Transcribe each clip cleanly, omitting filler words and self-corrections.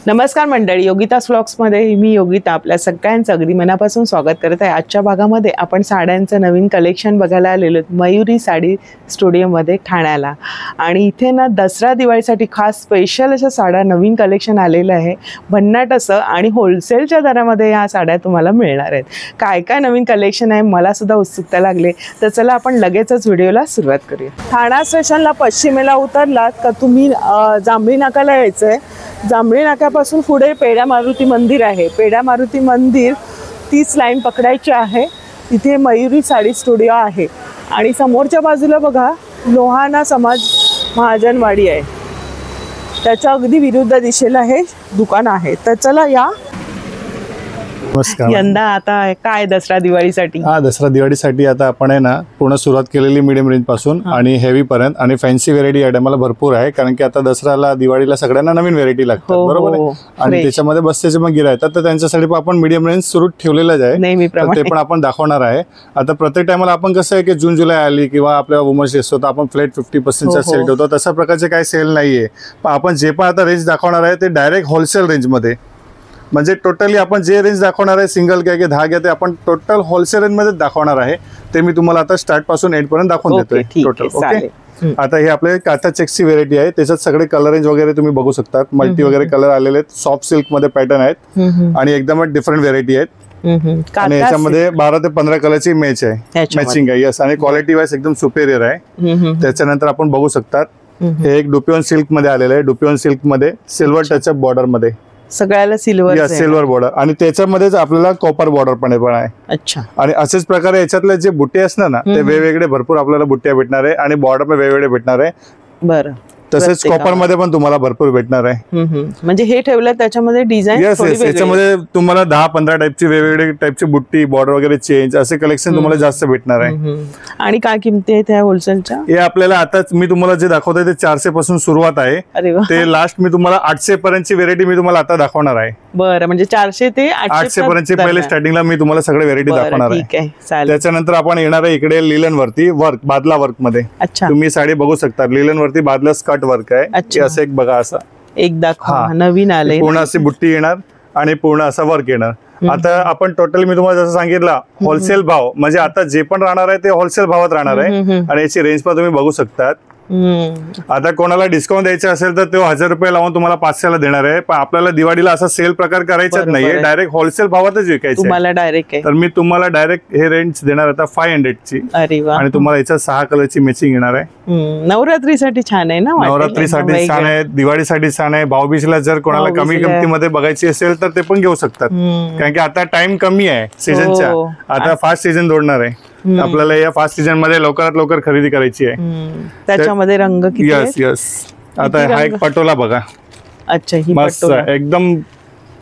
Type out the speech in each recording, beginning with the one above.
नमस्कार मंडळी, योगितास व्लॉग्समध्ये मी योगिता आपल्या सगळ्यांचं अगदी मनापासून स्वागत करत आहे। आजच्या भागामध्ये आपण साड्यांचं नवीन कलेक्शन बघायला आलेलो मयुरी साडी स्टुडिओमध्ये ठाण्याला। आणि इथे ना दसरा दिवाळीसाठी खास स्पेशल अशा साड्या नवीन कलेक्शन आलेलं आहे, भन्नाट असं आणि होलसेलच्या दरामध्ये ह्या साड्या तुम्हाला मिळणार आहेत। काय काय नवीन कलेक्शन आहे मला सुद्धा उत्सुकता लागली, तर चला आपण लगेचच व्हिडिओला सुरुवात करूया। ठाणा स्टेशनला पश्चिमेला उतरलात का तुम्ही जांभळी नाक्याला यायचं आहे। जांभळी नाक्यापासून पुढे पेढा मारुती मंदिर आहे। पेढा मारुती मंदिर 30 लाईन पकडायची आहे। तिथे मयुरी साडी स्टुडिओ आहे आणि समोरच्या बाजूला बघा लोहाना समाज महाजनवाडी आहे, त्याच्या अगदी विरुद्ध दिशेला हे दुकान आहे। तर चला या। यंदा आता काय दसरा दिवाळीसाठी दसरा दिवाळीसाठी आता आपण आहे ना पूर्ण सुरुवात केलेली मीडियम रेंज पासून आणि हेवी पर्यंत आणि फॅन्सी व्हेरायटी या टायमाला भरपूर आहे, कारण की आता दसऱ्याला दिवाळीला सगळ्यांना नवीन व्हेरायटी लागतात, बरोबर आहे। आणि त्याच्यामध्ये बसतेचे मग गिऱ्हाईक येतात, तर त्यांच्यासाठी पण आपण मीडियम रेंज सुरू ठेवलेलंच आहे, ते पण आपण दाखवणार आहे। आता प्रत्येक टायमाला आपण कसं आहे की जून जुलै आली किंवा आपल्या वुमन्स डे असतो तर आपण फ्लॅट 50% सेल ठेवतो, तशा प्रकारचे काही सेल नाहीये। पण आपण जे पण आता रेंज दाखवणार आहे ते डायरेक्ट होलसेल रेंजमध्ये, म्हणजे टोटली आपण जे रेंज दाखवणार आहे सिंगल घ्या की 10 घ्या ते आपण टोटल होलसेल रेंजमध्ये दाखवणार आहे। ते मी तुम्हाला आता स्टार्ट पासून एंड पर्यंत दाखवून देतोय टोटल। ओके, आता हे आपले काथा चेक्सची व्हेरायटी आहे, त्याच्यात सगळे कलर रेंज वगैरे तुम्ही बघू शकता, मल्टी वगैरे कलर आलेले आहेत, सॉफ्ट सिल्क मध्ये पॅटर्न आहेत आणि एकदम डिफरंट व्हेरायटी आहेत। आणि याच्यामध्ये 12 ते 15 कलरची मॅच आहे, मॅचिंग आहे, यस। आणि क्वालिटी वाईज एकदम सुपेरियर आहे। त्याच्यानंतर आपण बघू शकता हे एक डुपियॉन सिल्क मध्ये आलेलं आहे, डुपियॉन सिल्क मध्ये सिल्वर टच बॉर्डर मध्ये सगळ्याला सिल्वर बॉर्डर आणि त्याच्यामध्येच आपल्याला कॉपर बॉर्डर पण आहे। अच्छा, आणि असेच प्रकारे याच्यातले जे बुट्टे असणार ना ते वेगवेगळे भरपूर आपल्याला बुट्ट्या भेटणार आहे आणि बॉर्डर पण वेगवेगळे भेटणार आहे। बरं, तसेच कॉपर मध्ये पण तुम्हाला भरपूर भेटणार आहे। म्हणजे हे ठेवलं त्याच्यामध्ये डिझाईन याच्यामध्ये तुम्हाला 10-15 टाइपची वेगवेगळे टाइपची बुट्टी बॉर्डर वगैरे चेंज असे कलेक्शन तुम्हाला जास्त भेटणार आहे। आणि काय किमती आहेत त्या होलसेलच्या? हे आपल्याला आता मी तुम्हाला जे दाखवतोय ते 400 पासून सुरुवात आहे, ते लास्ट मी तुम्हाला 800 पर्यंतची व्हेरायटी मी तुम्हाला आता दाखवणार आहे। बरं, म्हणजे 400 ते 800 पर्यंतची पहिले स्टार्टिंगला मी तुम्हाला सगळे व्हेरायटी दाखवणार आहे। त्याच्यानंतर आपण येणार आहे इकडे लिलन वरती वर्क, बादला वर्क मध्ये तुम्ही साडी बघू शकता। लिलन वरती बादला स्कर्ट वर्क आहे, असं एक बघा, असं एक दाखवा, नवीन आले, पूर्ण अशी बुट्टी येणार आणि पूर्ण असा वर्क येणार। आता आपण टोटल मी तुम्हाला जसं सांगितलं होलसेल भाव, म्हणजे आता जे पण राहणार आहे ते होलसेल भावात राहणार आहे आणि याची रेंज पण तुम्ही बघू शकता। आता कोणाला डिस्काउंट द्यायचा असेल तर तो 1000 रुपये लावून तुम्हाला 500ला देणार आहे, पण आपल्याला दिवाळीला असा सेल प्रकार करायचाच नाहीये, डायरेक्ट होलसेल भावातच विकायचं डायरेक्ट। तर मी तुम्हाला डायरेक्ट हे रेंज देणार आता 500 ची, आणि तुम्हाला याच्यात 6 कलरची मॅचिंग येणार आहे। नवरात्रीसाठी छान आहे ना, नवरात्रीसाठी छान आहे, दिवाळीसाठी छान आहे, भाऊबीजला जर कोणाला कमी किमतीमध्ये बघायची असेल तर ते पण घेऊ शकतात, कारण की आता टाइम कमी आहे सीझनचा, आता फास्ट सीझन दौडणार आहे आपल्याला, या फास्ट सीझन मध्ये लवकरात लवकर खरेदी करायची आहे। त्याच्यामध्ये रंग किती आहेत? यस, आता हा एक पटोला बघा, अच्छा, ही मस्त एकदम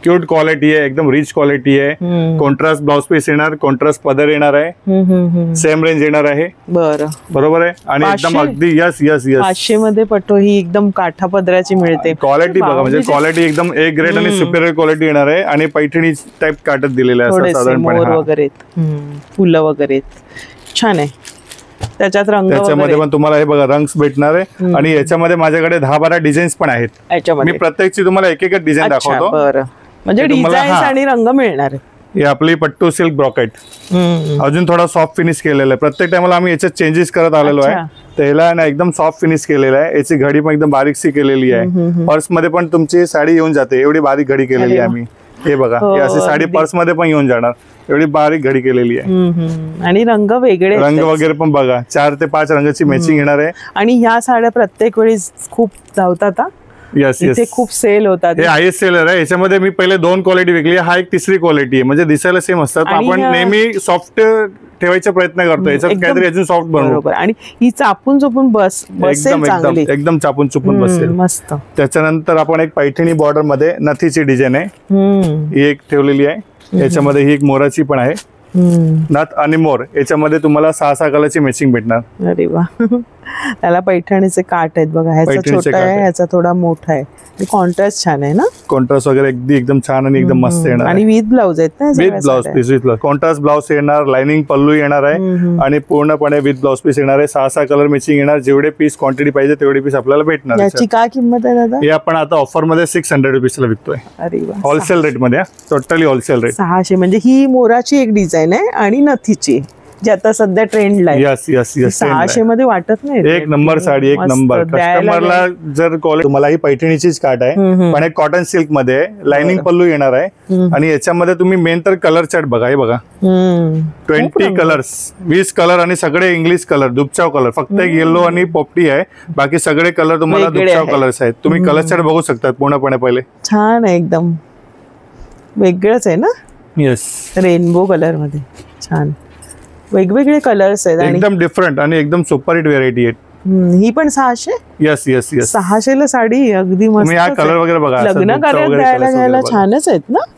क्यूट क्वालिटी आहे, एकदम रिच क्वालिटी आहे। कॉन्ट्रास्ट ब्लाउज पीस येणार, कॉन्ट्रास्ट पदर येणार आहे, सेम रेंज येणार आहे, बरोबर आहे। आणि एकदम अगदी यस 500 मध्ये पटो ही एकदम काठा पदराची मिळते, क्वालिटी बघा, म्हणजे क्वालिटी एकदम ए ग्रेड आणि सुपेरियर क्वालिटी येणार आहे आणि पैठणी टाइप काटत दिलेलं आहे साधारणपणे वगैरे, फुलं वगैरे छान आहे। त्याच्यात रंग, त्याच्यामध्ये पण तुम्हाला हे बघा रंग भेटणार आहे आणि याच्यामध्ये माझ्याकडे 10-12 डिझाईन्स पण आहेत, मी प्रत्येकची तुम्हाला एक एक डिझाईन दाखवतो, म्हणजे डिझाईन आणि रंग मिळणार आहे। ही आपली पट्टू सिल्क ब्रॉकेट, अजून थोडा सॉफ्ट फिनिश केलेला आहे, प्रत्येक टाइमला आम्ही याच्यात चेंजेस करत आलेलो आहे। त्याला ना एकदम सॉफ्ट फिनिश केलेला आहे, याची घडी पण एकदम बारीकशी केलेली आहे, पर्स मध्ये पण तुमची साडी येऊन जाते एवढी बारीक घडी केलेली आहे आम्ही। हे बघा, ही अशी साडी पर्स मध्ये पण येऊन जाणार, एवढी बारीक घडी केलेली आहे। आणि रंग वेगळे, रंग वगैरे पण बघा 4 ते 5 रंगाची मॅचिंग येणार आहे। आणि ह्या साड्या प्रत्येक वेळी खूप धावतात, यस, खूप सेल होतात, हे हायेस्ट सेलर आहे। याच्यामध्ये मी पहिले 2 क्वालिटी विकली, हा एक तिसरी क्वालिटी आहे, म्हणजे दिसायला सेम असतात, आपण नेहमी सॉफ्ट ठेवायचा प्रयत्न करतो, याच्यात काहीतरी अजून सॉफ्ट बनवतो आणि ही चापून चुपून एकदम चापून चुपून बसेल, मस्त। त्याच्यानंतर आपण एक पैठणी बॉर्डर मध्ये नथीची डिझाईन आहे, ही एक ठेवलेली आहे, याच्यामध्ये ही एक मोराची पण आहे, नथ आणि मोर, याच्यामध्ये तुम्हाला 6-6 कलरची मॅचिंग भेटणार। अरे वा, त्याला पैठणीचे काठ आहेत बघा, ह्याचा छोटा आहे, ह्याचा थोडा मोठा आहे. कॉन्ट्रास्ट छान आहे ना, कॉन्ट्रास्ट वगैरे एकदम छान आणि एकदम मस्त येणार. आणि विथ ब्लाउज आहेत ना, with blouse piece, with contrast blouse येणार, लाइनिंग पल्लू येणार आहे आणि पूर्णपणे विथ ब्लाउज पीस येणार आहे. 6 कलर मॅचिंग येणार. जेवढे पीस क्वांटिटी पाहिजे तेवढे पीस आपल्याला भेटणार. याची काय किंमत आहे दादा? हे आपण आता ऑफर मध्ये 600 रुपीजला विकतोय. अरे वा, होलसेल रेट मध्ये, टोटली होलसेल रेट. 600 म्हणजे ही मोराची एक डिझाईन आहे आणि नथीची जे आता सध्या ट्रेंडला आहे. यस यस यस, 600 मध्ये वाटत नाही. एक नंबर साडी, एक नंबर. कस्टमरला जर क्वालिटी, तुम्हाला ही पैठणीचीच काट आहे पण एक कॉटन सिल्क मध्ये लाइनिंग पल्लू येणार आहे आणि याच्यामध्ये तुम्ही मेन तर कलर चार्ट बघा. हे बघा 20 कलर्स, 20 कलर आणि सगळे इंग्लिश कलर, दुपचाव कलर. फक्त एक येलो आणि पोपटी आहे, बाकी सगळे कलर तुम्हाला दुपचाव कलर्स आहेत. तुम्ही कलर चार्ट बघू शकता पूर्णपणे. पहिले छान आहे, एकदम वेगळंच आहे ना. येस, रेनबो कलर मध्ये छान वेगवेगळे कलर्स आहेत, एकदम डिफरंट आणि एकदम सुपर हिट व्हेरायटी आहे. ही पण 600. यस यस यस, 600 ला साडी अगदी मस्त. तुम्ही हा कलर वगैरे बघा, लग्न कार्यात द्यायला घ्यायला छानच आहेत ना.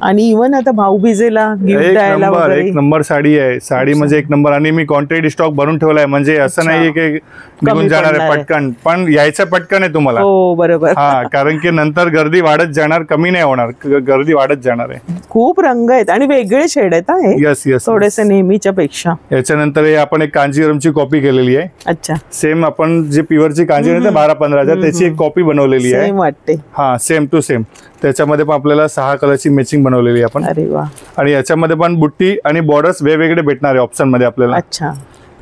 आणि इव्हन आता भाऊबीजेला गिफ्ट द्यायला वगैरे एक नंबर साडी आहे. साडी म्हणजे एक नंबर. आणि मी क्वांटिटी स्टॉक भरून ठेवलाय, म्हणजे असं नाहीये की निघून जाणार आहे पटकन, पण यायचं पटकन आहे तुम्हाला. हो बरोबर. हा, कारण की नंतर गर्दी वाढत जाणार, कमी नाही होणार, गर्दी वाढत जाणार आहे. खूप रंग आहेत आणि वेगळे शेड आहेत. यस यस, थोडेसे नेहमीच्या पेक्षा. याच्यानंतर आपण एक कांजीवरमची कॉपी केलेली आहे. अच्छा, सेम आपण जे प्युअरची कांजीवरम 12-15 त्याची एक कॉपी बनवलेली आहे. वाटते हा, सेम टू सेम. त्याच्यामध्ये पण आपल्याला 6 कलरची मॅचिंग बनवलेली आपण. अरे वा. आणि याच्यामध्ये पण बुट्टी आणि बॉर्डर्स वेगवेगळे भेटणार आहे ऑप्शन मध्ये आपल्याला. अच्छा,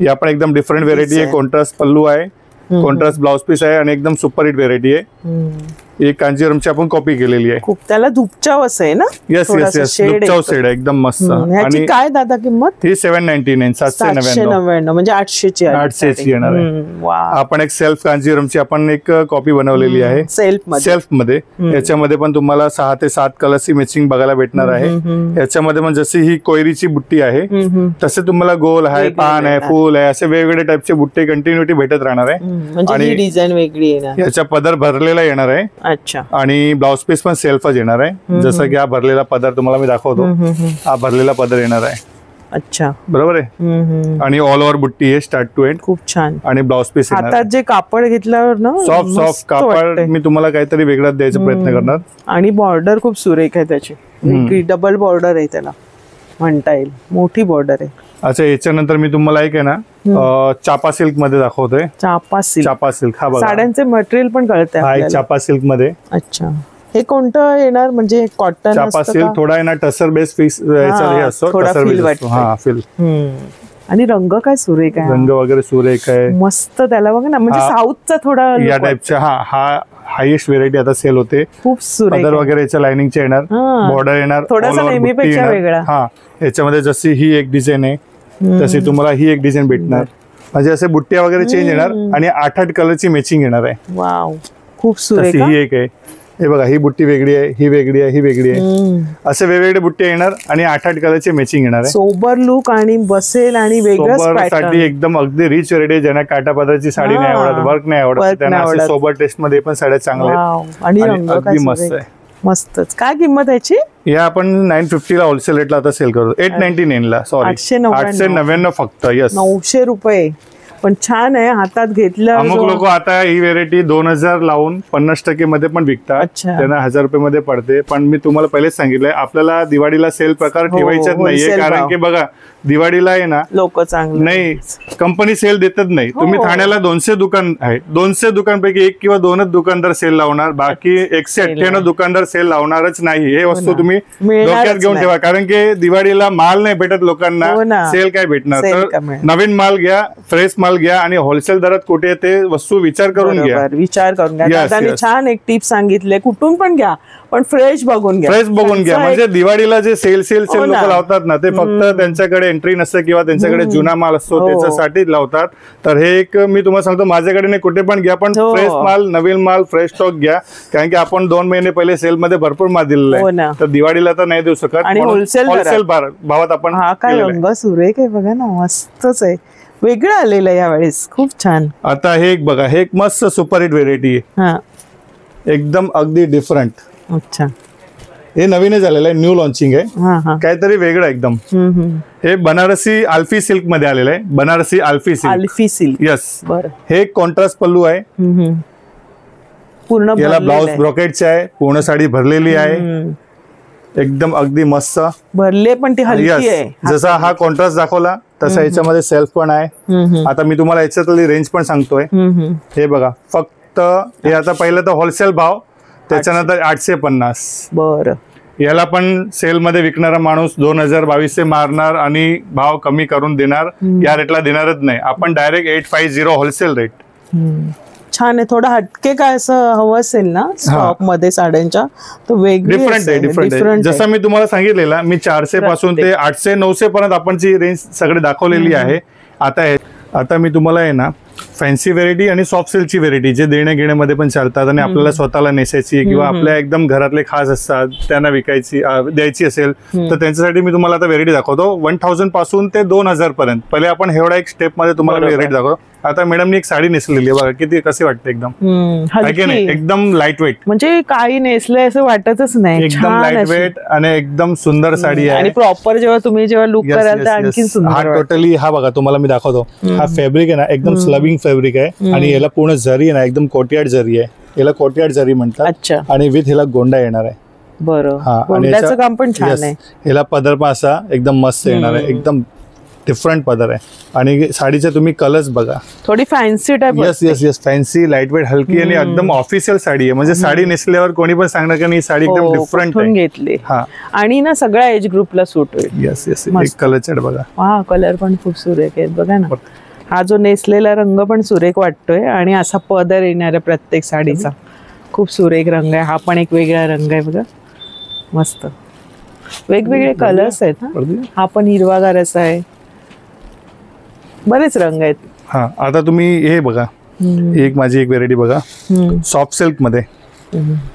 ही आपण एकदम डिफरंट व्हेरायटी आहे. कॉन्ट्रास्ट पल्लू आहे, कॉन्ट्रास्ट ब्लाउज पीस आहे आणि एकदम सुपर हिट व्हेरायटी आहे. एक कांजीवरमची आपण कॉपी केलेली आहे. खूप त्याला धुपचाव असं आहे ना. यस यस यस, धुपचाव शेड आहे, एकदम मस्त. आणि काय दादा किंमत? ही 799, 799 म्हणजे 800 ची येणार आहे. आपण एक सेल्फ कांजीवरमची आपण एक कॉपी बनवलेली आहे सेल्फ मध्ये. याच्यामध्ये पण तुम्हाला 6 ते 7 कलरची मॅचिंग बघायला भेटणार आहे. याच्यामध्ये पण जशी ही कोयरीची बुट्टी आहे तसे तुम्हाला गोल आहे, पान आहे, फुल आहे, असे वेगवेगळे टाइपचे बुट्टे कंटिन्युटी भेटत राहणार आहे. आणि डिझाईन वेगळी येणार. याचा पदर भरलेला येणार आहे. अच्छा, आणि ब्लाउज पीस पण सेल्फच येणार आहे. जसं की हा भरलेला पदर तुम्हाला मी दाखवतो. हा भरलेला पदर येणार आहे. अच्छा, बरोबर आहे. आणि ऑल ओव्हर बुट्टी आहे स्टार्ट टू एंड. खूप छान. आणि ब्लाउज पीस हातात जे कापड घेतल्यावर ना, सॉफ्ट कापड मी तुम्हाला काहीतरी वेगळाच द्यायचा प्रयत्न करणार. आणि बॉर्डर खूप सुरेख आहे त्याची, डबल बॉर्डर आहे त्याला म्हणता येईल, मोठी बॉर्डर आहे. अच्छा, याच्यानंतर मी तुम्हाला एक आहे ना चापा सिल्क मध्ये दाखवतोय. चापा सिल्क हा बघा, साड्यांचे मटेरियल पण कळतंय. हा एक चापा सिल्क मध्ये. अच्छा, हे कोणतं येणार म्हणजे कॉटन? चापा सिल्क थोडा आहे ना टसर बेस फिक्स हे असतो, टसर बेस. हा, फील. आणि रंग काय सुरेख आहे, रंग वगैरे सुरेख आहे, मस्त. त्याला बघा ना, म्हणजे साऊथचा थोडा या टाइपचा. हा हायेस्ट व्हेरायटी आता सेल होते. खूप सुरेख. पदर वगैरे याच्या लाइनिंगचे येणार, बॉर्डर येणार, थोडासा नेहमीपेक्षा वेगळा. हा, याच्यामध्ये जशी ही एक डिझाईन आहे तशी तुम्हाला ही एक डिझाईन भेटणार. म्हणजे असे बुट्ट्या वगैरे चेंज येणार आणि 8-8 कलरची मॅचिंग येणार आहे. वाव, खूप सुरेख. ही एक आहे. हे बघा, ही बुट्टी वेगळी आहे, ही वेगळी आहे, ही वेगळी आहे. असे वेगवेगळे बुट्टे येणार आणि 8-8 कलरची मॅचिंग येणार आहे. सोबर लुक आणि बसेल आणि वेगळंच साठी एकदम अगदी रिच व्हेरायटी. ज्यांना काटापदराची साडी नाही आवडत, वर्क नाही आवडत, त्यांना असे सोबर टेस्ट मध्ये पण साड्या चांगल्या आहेत आणि अगदी मस्त आहे. मस्तच. काय किंमत याची? या आपण 950 ला होलसेल रेटला आता सेल करतो. 899 ला, सॉरी 899 फक्त. यस, 900 रुपये. पण छान आहे, हातात घेतलं. अमुक लोक आता ही व्हेरायटी 2000 लावून 50% मध्ये पण विकतात, त्यांना 1000 रुपये मध्ये पडते. पण मी तुम्हाला पहिलेच सांगितलंय, आपल्याला दिवाळीला सेल प्रकार ठेवायचाच नाहीये. कारण की बघा, दिवाळीला आहे ना, लोक चांगले नाही, कंपनी सेल देतच नाही. तुम्ही ठाण्याला 200 दुकान आहे, 200 दुकानपैकी 1 किंवा 2च दुकानदार सेल लावणार, बाकी 198 दुकानदार सेल लावणारच नाही. हे वस्तू तुम्ही डोक्यात घेऊन ठेवा. कारण की दिवाळीला माल नाही भेटत लोकांना, सेल काय भेटणार. तर नवीन माल घ्या, फ्रेश माल घ्या आणि होलसेल दरात कुठे ते वस्तू विचार करून घ्या. विचार करून घ्या. दादाने छान एक टिप सांगितले, कुठून पण घ्या पण फ्रेश बघून घ्या. फ्रेश बघून घ्या. म्हणजे दिवाळीला जे सेल लोक लावतात ना, ते फक्त त्यांच्याकडे एंट्री नसते किंवा त्यांच्याकडे जुना माल असतो त्याच्यासाठी लावतात. तर हे एक मी तुम्हाला सांगतो, माझ्याकडे नाही, कुठे पण घ्या पण फ्रेश माल, नवीन माल, फ्रेश स्टॉक घ्या. कारण की आपण 2 महिने पहिले सेल मध्ये भरपूर माल दिलेला आहे, तर दिवाळीला तर नाही देऊ शकत. आणि होलसेल भावात आपण. हा काय रंग सुरेख आहे बघा ना, मस्तच आहे, वेगळं आलेलं यावेळेस, खूप छान. आता हे एक बघा, हे एक मस्त सुपर हिट व्हेरायटी आहे, एकदम अगदी डिफरंट. अच्छा, हे नवीनच झालेलं आहे, न्यू लॉन्चिंग आहे, काहीतरी वेगळं एकदम. हे बनारसी अल्फी सिल्क मध्ये आलेलं आहे, बनारसी अल्फी सिल्क. यस, हे कॉन्ट्रास्ट पल्लू आहे, पूर्ण याला ब्लाउज ब्रॉकेटचे आहे, पूर्ण साडी भरलेली आहे, एकदम अगदी मस्त भरले, पण ती हलकी आहे. जसा हा कॉन्ट्रास्ट दाखवला तसा याच्यामध्ये सेल्फ पण आहे. आता मी तुम्हाला याच्यातली रेंज पण सांगतोय. हे बघा, फक्त हे आता पहिलं तर होलसेल भाव, त्याच्यानंतर 850. बरं, याला पण सेल मध्ये विकणारा माणूस 2022 मारणार आणि भाव कमी करून देणार, या रेटला देणारच नाही. आपण डायरेक्ट 850 होलसेल रेट. छान आहे. थोडं हटके काय असं हवं असेल ना स्टॉक मध्ये साड्यांच्या, तो वेगळी डिफरंट आहे. जसं मी तुम्हाला सांगितलेलं, मी 400 पासून ते 800 900 पर्यंत आपण जी रेंज सगळे दाखवलेली आहे. आता मी तुम्हाला आहे ना फॅन्सी व्हेरायटी आणि सॉफ्ट सिल्कची व्हेरायटी जे देण्या घेण्यामध्ये पण चालतात आणि आपल्याला स्वतःला नेसायची किंवा आपल्या एकदम घरातले खास असतात त्यांना विकायची द्यायची असेल तर त्यांच्यासाठी मी तुम्हाला आता व्हेरायटी दाखवतो. 1000 पासून ते 2000 पर्यंत. पहिले आपण एवढा एक स्टेप मध्ये तुम्हाला व्हेरायटी दाखवतो. आता मॅडमनी एक साडी नेसलेली आहे बघा, किती कशी वाटते, एकदम एकदम लाईट वेट, म्हणजे काही नेसलंय असं वाटतच नाही, एकदम लाईट वेट आणि एकदम सुंदर साडी आहे. आणि प्रॉपर जेव्हा लुक कराल तर आणखी सुंदर. हा टोटली हा बघा तुम्हाला मी दाखवतो. हा फॅब्रिक आहे ना एकदम स्लबिंग फॅब्रिक आहे आणि याला पूर्ण जरी आहे ना एकदम कोटियाड जरी आहे, याला कोटियाड जरी म्हणतात. आणि विथ ह्याला गोंडा येणार आहे. बरं, गोंड्याचं काम पण छान आहे. ह्याला पदर पण असा एकदम मस्त येणार आहे, एकदम डिफरंट पदर आहे. आणि साडीचे तुम्ही कलर्स बघा, थोडी fancy type. Yes fancy, light weight, हलकी आणि एकदम ऑफिशियल साडी आहे. म्हणजे साडी नेसल्यावर कोणी पण सांगणार की साडी एकदम डिफरंट आहे. घेतली आणि ना सगळ्या एज ग्रुपला सूट होईल. यस एक कलर चार्ट बघा, हा कलर पण खूप सुरेख आहे बघा ना. हा जो नेसलेला रंग पण सुरेख वाटतोय आणि असा पदर येणार आहे प्रत्येक साडीचा, खूप सुरेख रंग आहे. हा पण एक वेगळा रंग आहे बघा, मस्त वेगवेगळे कलर्स आहेत. हा पण हिरवागार असा आहे, बरेच रंग आहेत. हा आता तुम्ही हे बघा, एक माझी एक व्हेरायटी बघा सॉफ्ट सिल्क मध्ये.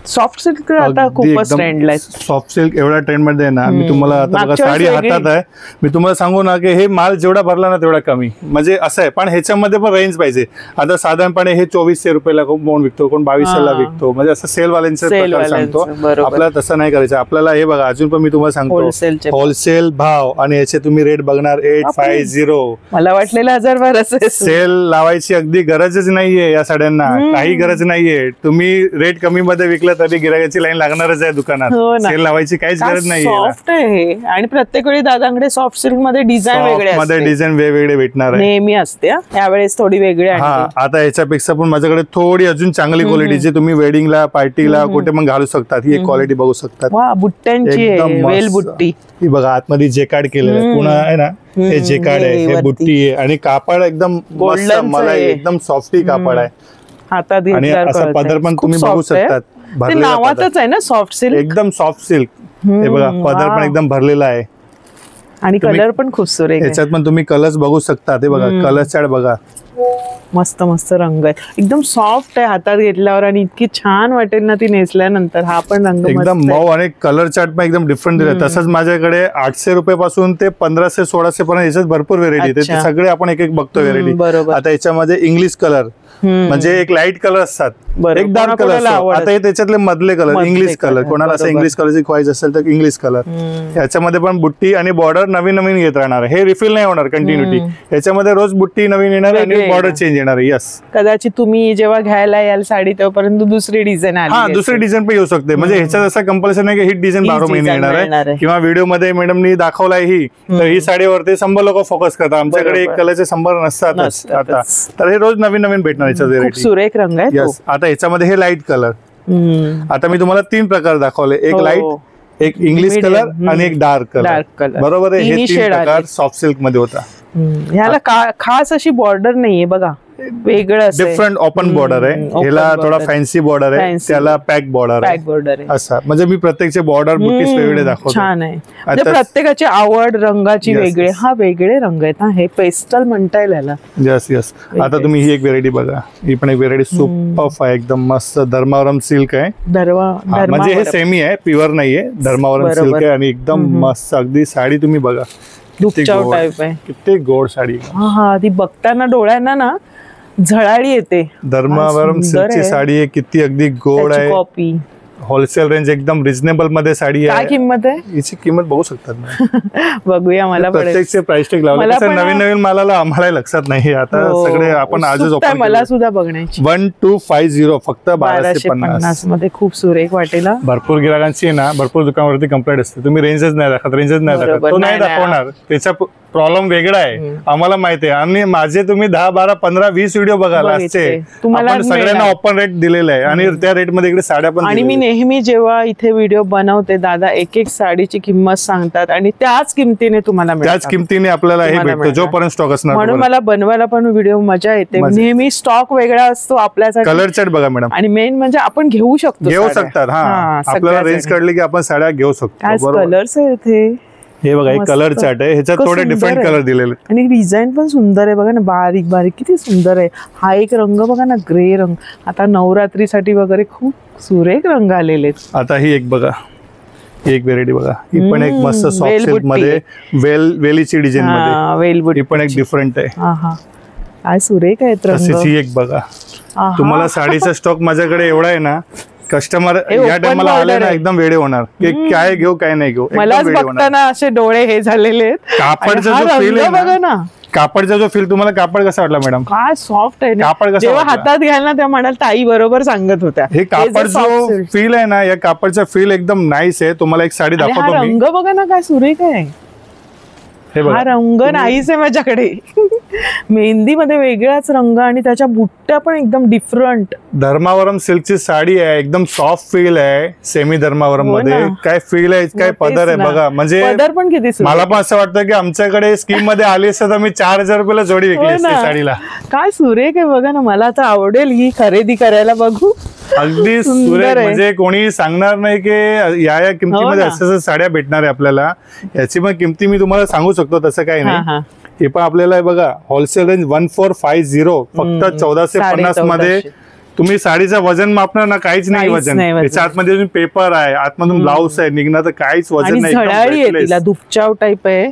सॉफ्ट सिल्क आता खूपच ट्रेंडला आहे. सॉफ्ट सिल्क एवढा ट्रेंड मध्ये आहे ना. मी तुम्हाला आता बघा साडी हातात आहे, मी तुम्हाला सांगू ना की हे माल जेवढा भरला ना तेवढा कमी, म्हणजे असं आहे. पण ह्याच्यामध्ये पण रेंज पाहिजे. आता साधारणपणे हे 2400 रुपयाला कोण विकतो, कोण 2200ला विकतो, म्हणजे असं सेल वाल्यांचं प्रकार सांगतो. आपल्याला तसं नाही करायचं. आपल्याला हे बघा अजून पण मी तुम्हाला सांगतो होलसेल भाव आणि याचे तुम्ही रेट बघणार 850. मला वाटलेलं 1000 असेल. सेल लावायची अगदी गरजच नाहीये या साड्यांना, काही गरज नाहीये. तुम्ही रेट कमी मध्ये विकलं तरी गिरायची लाईन लागणारच आहे दुकानात. सेल लावायची काहीच गरज नाही. सॉफ्ट आहे आणि प्रत्येक वेळी दादांकडे सॉफ्ट सिल्क मध्ये डिझाईन वेगवेगळे भेटणार आहे, नेहमी असते. यावेळेस थोडी वेगळी. आता याच्यापेक्षा पण माझ्याकडे थोडी अजून चांगली क्वालिटी जी तुम्ही वेडिंगला पार्टीला कुठे पण घालू शकतात. ही एक क्वालिटी बघू शकतात. बुट्ट्यांची वेल बुट्टी, ही बघा आतमध्ये जेकार्ड केलेलं आहे, पुन्हा आहे ना हे जेकार्ड आहे, हे बुट्टी आहे आणि कापड एकदम मला एकदम सॉफ्टी कापड आहे. आणि असं पदर पण तुम्ही बघू शकतात, नावातच आहे ना सॉफ्ट सिल्क, एकदम सॉफ्ट सिल्क. हे बघा पदर पण एकदम भरलेला आहे आणि कलर पण खूप सुरेख. याच्यात पण तुम्ही कलर्स बघू शकता. ते बघा कलर चार्ट बघा, मस्त मस्त रंग आहे, एकदम सॉफ्ट आहे हातात घेतल्यावर आणि इतकी छान वाटेल ना ती नेसल्यानंतर. हा पण रंग एकदम मऊ आणि कलर चार्ट पण एकदम डिफरंट दिले. तसंच माझ्याकडे 800 रुपयापासून ते 1500 1600 पर्यंत याच्यात भरपूर व्हेरायटी आहे. ते सगळे आपण एक एक बघतो व्हेरायटी. आता याच्यामध्ये इंग्लिश कलर म्हणजे एक लाईट कलर असतात, एक डार्क कलर. आता हे त्याच्यातले मधले कलर इंग्लिश कलर, कोणाला असं इंग्लिश कलरची ख्वाहिश असेल तर इंग्लिश कलर. याच्यामध्ये पण बुट्टी आणि बॉर्डर नवीन नवीन येत राहणार. हे रिफिल नाही होणार, कंटिन्युटी. याच्यामध्ये रोज बुट्टी नवीन येणार आणि बॉर्डर चेंज येणार. यस, कदाचित तुम्ही जेव्हा घ्यायला याल साडी तेव्हापर्यंत दुसरी डिझाईन आली, दुसरी डिझाईन पण येऊ शकते. म्हणजे ह्याच्यात असं कंपल्सन नाही की ही डिझाईन 12 महिने येणार आहे किंवा व्हिडिओ मध्ये मॅडमनी दाखवलाय ही तर ही साडीवरती 100 लोक फोकस करतात. आमच्याकडे एक कलरचे 100 नसतात आता, तर हे रोज नवीन नवीन भेटणार. खूप सुरेख रंग आहे. यस, आता याच्यामध्ये हे लाईट कलर. आता मी तुम्हाला 3 प्रकार दाखवले, एक लाईट, एक इंग्लिश कलर आणि एक डार्क कलर. बरोबर आहे. हे 3 प्रकार सॉफ्ट सिल्क मध्ये होता. ह्याला खास अशी बॉर्डर नाहीये बघा, वेगळं डिफरंट ओपन बॉर्डर आहे. ह्याला थोडा फॅन्सी बॉर्डर आहे, त्याला पॅक बॉर्डर आहे. असं म्हणजे मी प्रत्येकचे बॉर्डर बुटीस वेगळे दाखवतो. छान आहे, म्हणजे प्रत्येकाची आवड रंगाची वेगळे. हा वेगळे रंग आहेत. हे पेस्टल म्हणता येईल याला. Yes yes. आता तुम्ही ही एक व्हेरायटी बघा, ही पण एक व्हेरायटी सुपर आहे, एकदम मस्त. धर्मावरम सिल्क आहे. म्हणजे हे सेमी आहे, प्युअर नाहीये. धर्मावरम सिल्क आहे आणि एकदम मस्त. अगदी साडी तुम्ही बघा, किती गोड साडी. हा, ती बघताना डोळ्यांना ना झळाळी येते. धर्मावरम सिल्कची साडी आहे, किती अगदी गोड आहे. कॉपी होलसेल रेंज एकदम रिजनेबल मध्ये साडी आहे. काय किंमत आहे हिची किंमत बघू शकतात बघूया मला प्रत्येकचे प्राइस टॅग लावले. नवीन नवीन मालाला आम्हाला लक्षात नाही आता सगळे आपण आजच ओपन मला सुद्धा बघण्याची. 1250 फक्त 1250 मध्ये खूप सुरेख वाटेल. भरपूर गिराकांची ना भरपूर दुकानावरती कंप्लेंट असते तुम्ही रेंजच नाही दाखवत रेंजच नाही दाखवत. तो नाही दाखवणार त्याचा प्रॉब्लेम वेगळा आहे आम्हाला माहिती आहे. आणि माझे तुम्ही 10 12 15 20 व्हिडिओ बघायला असते आपण सगळ्यांना ओपन रेट दिलेला आहे आणि त्या रेट मध्ये इकडे साड्या पण. आणि मी नेहमी जेव्हा इथे व्हिडिओ बनवते दादा एक एक साडीची किंमत सांगतात आणि त्याच किमतीने तुम्हाला त्याच किमतीने आपल्याला हे भेटतं जोपर्यंत स्टॉक असणार. म्हणून मला बनवायला पण व्हिडिओ मजा येते. नेहमी स्टॉक वेगळा असतो आपल्यासाठी. कलर चार्ट बघा मॅडम आणि मेन म्हणजे आपण घेऊ शकतात. हा आपल्याला रेंज कळली की आपण साड्या घेऊ शकतो. कलर्स आहे इथे हे बघा एक कलर चार्ट आहे ह्याच्यात थोडे डिफरंट कलर दिलेले आणि डिझाईन पण सुंदर आहे बघा ना बारीक बारीक किती सुंदर आहे. हा एक रंग बघा ना ग्रे रंग आता नवरात्रीसाठी वगैरे खूप सुरेख रंग आलेले आहेत. आता ही एक बघा एक व्हेरायटी बघा ही पण एक मस्त सॉफ्ट सिल्क मध्ये वेलीची डिझाईन मध्ये वेलबुटी ही पण एक डिफरंट आहे. काय सुरेख आहे रंग. ही एक बघा तुम्हाला साडीचा स्टॉक माझ्याकडे एवढा आहे ना कस्टमर या टाइमला आले ना एकदम वेडे होणार की काय घेऊ काय नाही घेऊ. मला बघताना असे डोळे हे झालेले आहेत. कापडचा जो फील आहे ना कापडचा जो फील तुम्हाला कापड कसा वाटला मॅडम. काय सॉफ्ट आहे कापड जेव्हा हातात घ्याल ना तेव्हा म्हणाल ताई बरोबर सांगत होत्या. हे कापड जो फील आहे ना या कापडचा फील एकदम नाईस आहे. तुम्हाला एक साडी दाखवतो मी. रंग बघा ना काय सुरेख आहे. हा रंग नाहीच आहे माझ्याकडे. मेहंदी मध्ये वेगळाच रंग आणि त्याच्या बुट्ट्या पण एकदम डिफरंट. धर्मावरम सिल्कची साडी आहे एकदम सॉफ्ट फील आहे. सेमी धर्मावरम मध्ये काय फील आहे काय पदर आहे बघा. म्हणजे पदर पण किती मला पण असं वाटतं की आमच्याकडे स्कीम मध्ये आली असतं तर मी 4000 रुपयाला जोडी विकली असते साडीला. काय सुरेख आहे बघा ना. मला आता आवडेल ही खरेदी करायला. बघू अगदी सुरेख म्हणजे कोणी सांगणार नाही की या किमतीमध्ये असं साड्या भेटणार आहे आपल्याला. याची पण किमती मी तुम्हाला सांगू शकतो तसं काही नाही. हे पण आपल्याला बघा होलसेल रेंज 1450 फक्त 1450 मध्ये. तुम्ही साडीचं वजन मापणार ना काहीच नाही वजन. याच्या आतमध्ये पेपर आहे आतमधून ब्लाऊज आहे निघणार तर काहीच वजन नाही. धुपचाव टाईप आहे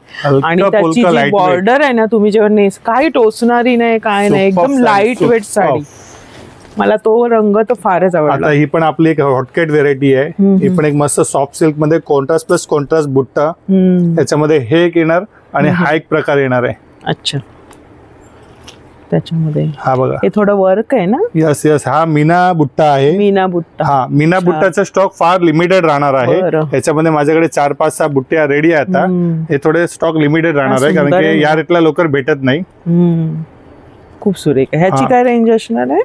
आणि त्याची जी बॉर्डर आहे ना तुम्ही जेव्हा काही टोचणारी नाही काय नाही एकदम लाईट वेट साडी. मला तो रंग तर फारच आवडला. आता ही पण आपली एक हॉटकेट व्हेरायटी आहे. ही पण एक मस्त सॉफ्ट सिल्क मध्ये कॉन्ट्रास्ट प्लस कॉन्ट्रास्ट बुट्टा त्याच्यामध्ये हे एक येणार आणि हा एक प्रकार येणार आहे. अच्छा त्याच्यामध्ये हा बघा हे थोडं वर्क आहे ना. यस यस हा मीना बुट्टा आहे. मीना बुट्टा हा मीना बुट्टाचा स्टॉक फार लिमिटेड राहणार आहे. याच्यामध्ये माझ्याकडे 4 5 6 बुट्ट्या रेडी आहे. आता हे थोडे स्टॉक लिमिटेड राहणार आहे कारण की या रेटला लवकर भेटत नाही. खूप सुरेख आहे. ह्याची काय रेंज असणार आहे.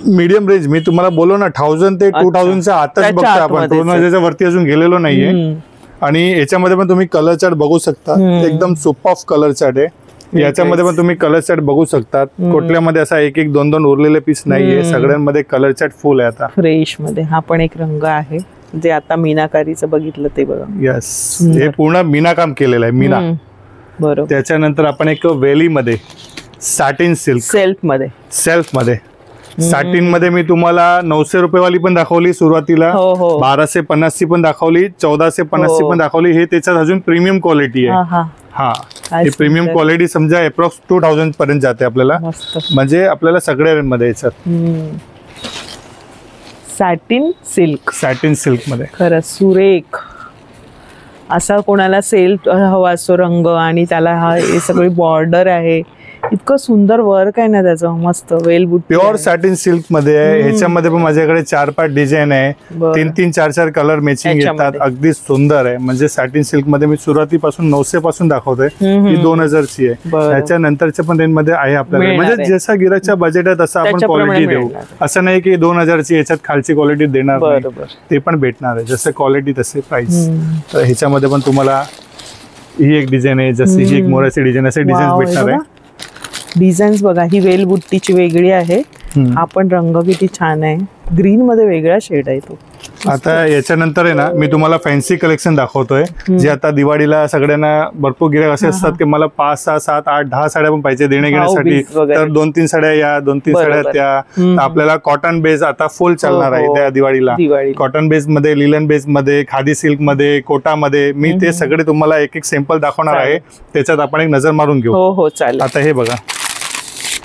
मीडियम रेंज मी तुम्हाला बोललो ना 1000 ते 2000च्या आताच बघता आपण 2000च्या वरती अजून गेलेलो नाहीये. आणि याच्यामध्ये पण तुम्ही कलर चार्ट बघू शकता. एकदम सुपर ऑफ कलर चार्ट आहे. याच्यामध्ये पण तुम्ही कलर चार्ट बघू शकता. कुठल्यामध्ये असा एक एक दोन दोन उरलेले पीस नाहीये. सगळ्यांमध्ये कलर चार्ट फुल आहे. आता फ्रेश मध्ये हा पण एक रंग आहे जे आता मीनाकारीचं बघितलं ते बघा. यस हे पूर्ण मीना काम केलेलं आहे मीना. बरोबर. त्याच्यानंतर आपण एक वेली मध्ये सॅटिन सिल्क सेल्फ मध्ये सॅटिन मध्ये मी तुम्हाला 900 रुपयेवाली पण दाखवली सुरुवातीला. 1250 ची पण दाखवली 1450 ची पण दाखवली. हे त्याच्यात अजून प्रीमियम क्वालिटी आहे. हा हे प्रीमियम क्वालिटी समजा अप्रॉक्स 2000 पर्यंत जाते आपल्याला. म्हणजे आपल्याला सगळ्या रेंज मध्ये याच्यात सॅटिन सिल्क मध्ये खरं सुरेख असा कोणाला सेल्फ हवा असतो रंग आणि त्याला हा हे सगळी बॉर्डर आहे. इतकं सुंदर वर्क आहे ना त्याचं मस्त वेलबुट प्युअर सॅटिन सिल्क मध्ये आहे. ह्याच्यामध्ये पण माझ्याकडे 4 5 डिझाईन आहे. 3 3 4 4 कलर मॅचिंग येतात. अगदी सुंदर आहे. म्हणजे सॅटिन सिल्क मध्ये मी सुरुवातीपासून 900 पासून दाखवतोय. ही 2000 ची आहे. त्याच्या नंतरच्या पण रेंज मध्ये आहे आपल्याला. म्हणजे जसा गिराच्या बजेट आहे तसं आपण क्वालिटी देऊ. असं नाही की 2000 ची याच्यात खालची क्वालिटी देणार नाही. ते पण भेटणार आहे जसं क्वालिटी तसे प्राइस. तर ह्याच्यामध्ये पण तुम्हाला ही एक डिझाईन आहे जशी ही एक मोराची डिझाईन असे डिझाईन भेटणार आहे. डिझाईन्स बघा ही वेलबुट्टीची वेगळी आहे. हा पण रंग किती छान आहे. ग्रीन मध्ये वेगळा शेड आहे तो. आता याच्यानंतर आहे ना मी तुम्हाला फॅन्सी कलेक्शन दाखवतोय जे आता दिवाळीला सगळ्यांना भरपूर गिराईक असे असतात की मला 5 6 7 8 10 साड्या पण पाहिजे देणे घेण्यासाठी. तर 2-3 साड्या या 2-3 साड्या त्या. आपल्याला कॉटन बेस आता फुल चालणार आहे त्या दिवाळीला. कॉटन बेस मध्ये लिलन बेस मध्ये खादी सिल्क मध्ये कोटा मध्ये मी ते सगळे तुम्हाला एक एक सॅम्पल दाखवणार आहे. त्याच्यात आपण एक नजर मारून घेऊ. हो चालेल. आता हे बघा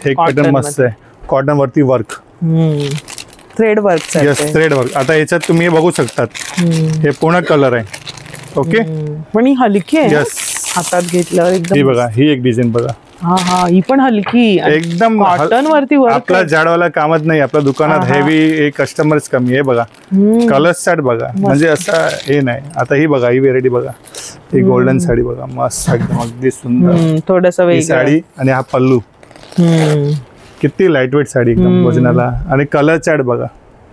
एक पॅटर्न मस्त आहे. कॉटन वरती work thread work. Yes, thread work. आता याच्यात तुम्ही बघू शकतात हे पूर्ण कलर आहे. ओके, पण ही हलकी आहे. यस, हातात घेतलं एकदम. ही बघा, ही एक डिझाईन बघा. हा हा, ही पण हलकी एकदम कॉटन वरती वर्क. आपला जाडवाला कामच नाही आपल्या दुकानात. हेवी कस्टमर्स कमी आहे बघा. कलर चार्ट बघा, म्हणजे असं हे नाही. आता ही बघा, ही व्हेरायटी बघा, ही गोल्डन साडी बघा, मस्त एकदम अगदी सुंदर. थोडस साडी आणि हा पल्लू, किती लाईटवेट साडी एकदम वजनाला. आणि कलर चार्ट बघा,